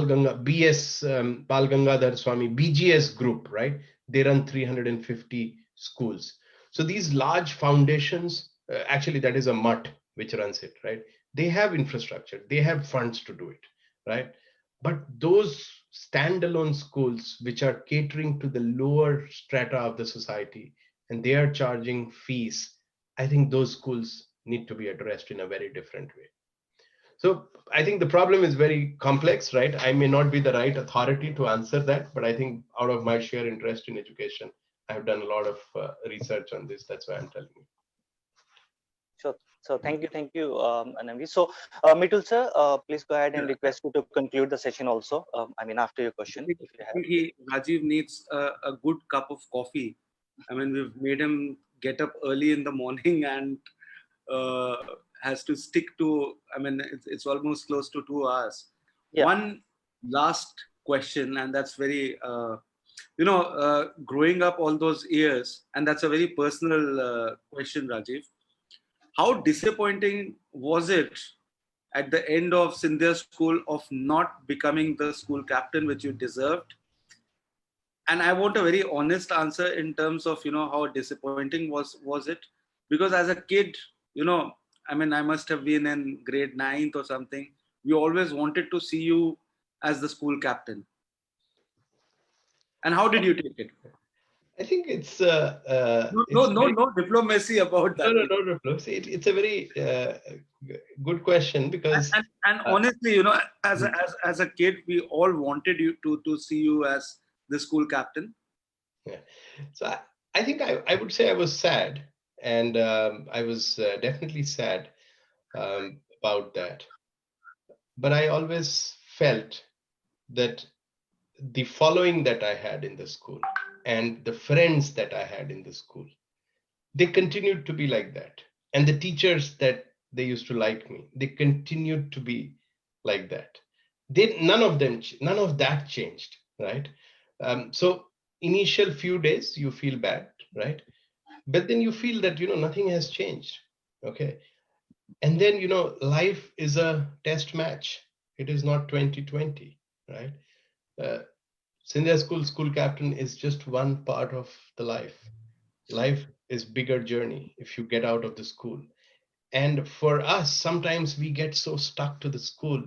Gangadhar Swami, BGS group, right? They run 350 schools. So these large foundations, actually that is a mutt which runs it, right? They have infrastructure, they have funds to do it, right? But those standalone schools which are catering to the lower strata of the society and they are charging fees, I think those schools need to be addressed in a very different way. So I think the problem is very complex, right? I may not be the right authority to answer that, but I think out of my sheer interest in education, I've done a lot of research on this. That's why I'm telling you. Sure. So thank you, Ananvi. So Mitul sir, please go ahead and request you to conclude the session also. I mean, after your question, if you have. Rajiv needs a good cup of coffee. I mean, we've made him get up early in the morning and has to stick to, I mean, it's almost close to 2 hours. Yeah. One last question, and that's very, growing up all those years, and that's a very personal question, Rajiv. How disappointing was it at the end of Scindia School of not becoming the school captain which you deserved? And I want a very honest answer in terms of, how disappointing was it? Because as a kid, I mean, I must have been in grade 9th or something. We always wanted to see you as the school captain. And how did you take it? I think it's no diplomacy about that. No. See, it's a very good question because and honestly, as a kid, we all wanted you to see you as the school captain. Yeah. So I think I would say I was sad, and I was definitely sad about that. But I always felt that the following that I had in the school and the friends that I had in the school, they continued to be like that. And the teachers that they used to like me, they continued to be like that. None of that changed, right? So initial few days you feel bad, right? But then you feel that nothing has changed, okay? And then life is a test match. It is not 2020, right? Scindia school captain is just one part of the life. Life is bigger journey if you get out of the school. And for us, sometimes we get so stuck to the school,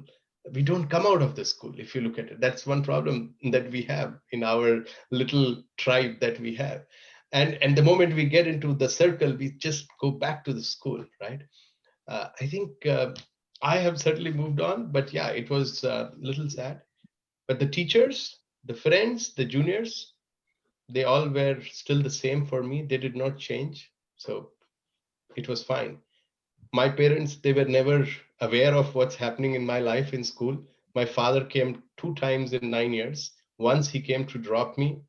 we don't come out of the school. If you look at it, that's one problem that we have in our little tribe that we have. And the moment we get into the circle, we just go back to the school, right? I think I have certainly moved on, but yeah, it was a little sad. But the teachers, the friends, the juniors, they all were still the same for me. They did not change. So it was fine. My parents, they were never aware of what's happening in my life in school. My father came 2 times in 9 years. Once he came to drop me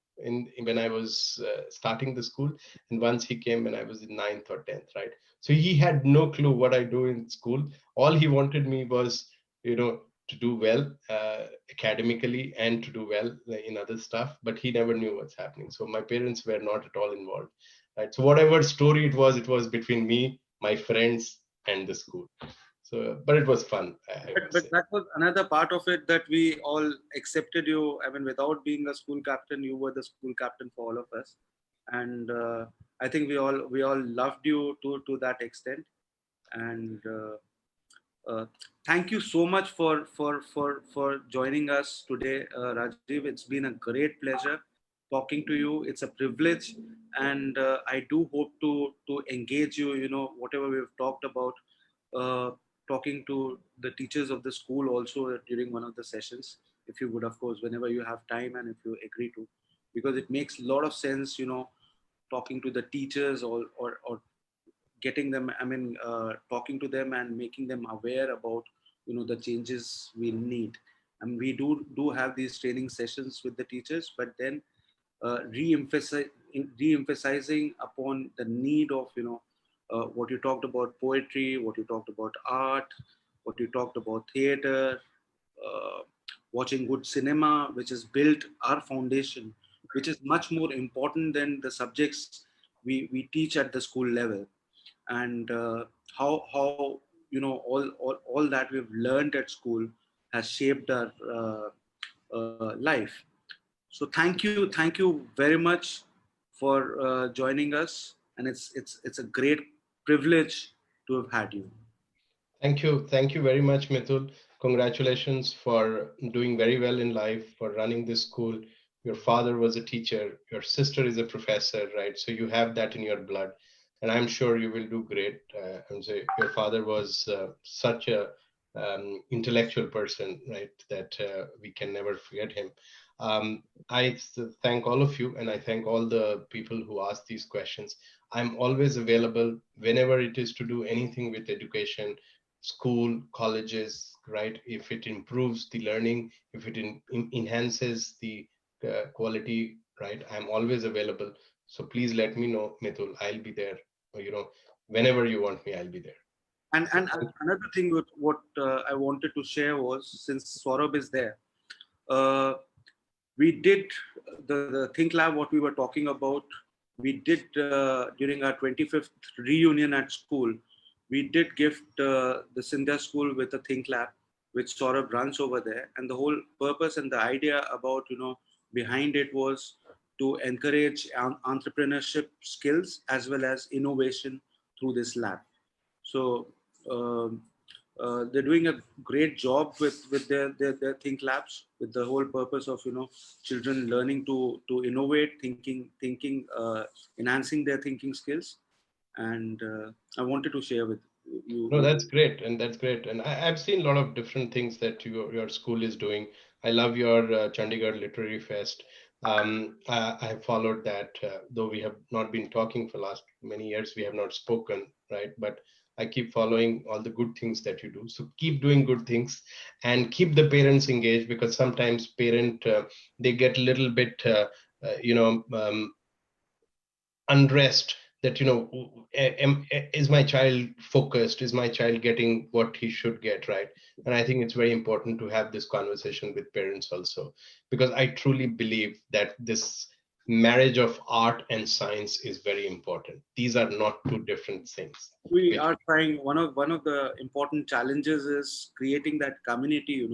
when I was starting the school, and once he came when I was in 9th or 10th, right? So he had no clue what I do in school. All he wanted me was, to do well academically and to do well in other stuff, but he never knew what's happening. So my parents were not at all involved, right? So whatever story it was between me, my friends, and the school. So, but it was fun. But that was another part of it, that we all accepted you. I mean, without being a school captain, you were the school captain for all of us, and I think we all loved you to that extent. And thank you so much for joining us today, Rajiv. It's been a great pleasure talking to you. It's a privilege, and I do hope to engage you. Whatever we've talked about. Talking to the teachers of the school also during one of the sessions, if you would, of course, whenever you have time and if you agree to, because it makes a lot of sense, talking to the teachers or getting them, talking to them and making them aware about, the changes we need. And we do have these training sessions with the teachers, but then re-emphasizing upon the need of, what you talked about poetry, what you talked about art, what you talked about theater, watching good cinema, which has built our foundation, which is much more important than the subjects we teach at the school level, and how all that we've learned at school has shaped our life. So thank you very much for joining us, and it's a great privilege to have had you. Thank you very much, Mithul. Congratulations for doing very well in life, for running this school. Your father was a teacher, your sister is a professor, right? So you have that in your blood, and I'm sure you will do great. And so your father was such a intellectual person, right? That we can never forget him. Thank all of you, and I thank all the people who asked these questions. I'm always available whenever it is to do anything with education, school, colleges, right? If it improves the learning, if it enhances the quality, right? I'm always available. So please let me know, Mithul. I'll be there. Whenever you want me, I'll be there. And another thing with what I wanted to share was, since Saurabh is there, we did the Think Lab, what we were talking about, we did during our 25th reunion at school, we did gift the Sindhya school with a Think Lab, which Saurabh runs over there. And the whole purpose and the idea about, behind it was to encourage entrepreneurship skills as well as innovation through this lab. So they're doing a great job with their Think Labs, with the whole purpose of children learning to innovate, thinking, enhancing their thinking skills. And I wanted to share with you. No, that's great, and that's great. And I've seen a lot of different things that your school is doing. I love your Chandigarh Literary Fest. I have followed that, though we have not been talking for last many years. We have not spoken, right? But I keep following all the good things that you do. So keep doing good things, and keep the parents engaged, because sometimes they get a little bit, unrest, that is my child focused, is my child getting what he should get, right? And I think it's very important to have this conversation with parents also, because I truly believe that this marriage of art and science is very important. These are not two different things. We are trying, one of the important challenges is creating that community,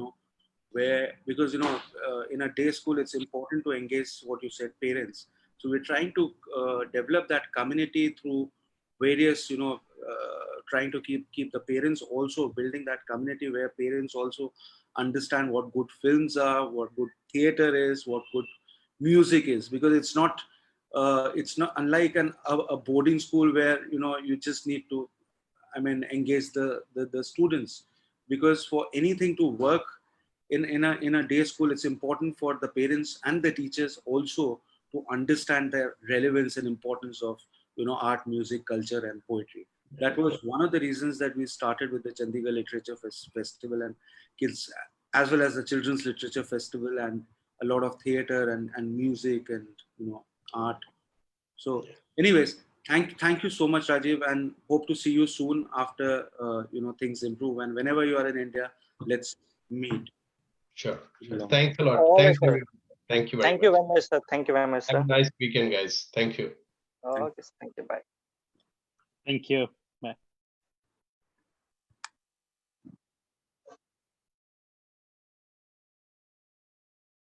where, because in a day school it's important to engage, what you said, parents. So we're trying to develop that community through various, trying to keep the parents also building that community, where parents also understand what good films are, what good theater is, what good music is, because it's not unlike a boarding school where you just need to, engage the students. Because for anything to work in a day school, it's important for the parents and the teachers also to understand the relevance and importance of art, music, culture, and poetry. That was one of the reasons that we started with the Chandigarh Literature Festival and kids, as well as the Children's Literature Festival, and a lot of theater and music and art. So anyways, thank you so much, Rajeev, and hope to see you soon after things improve. And whenever you are in India, let's meet. Sure. Thanks a lot. All right, Thanks. sir. Thank you very Thank much. you very much, sir. Thank you very much, Have sir. a nice weekend, guys. Thank you. Okay, thank you. Bye. Thank you.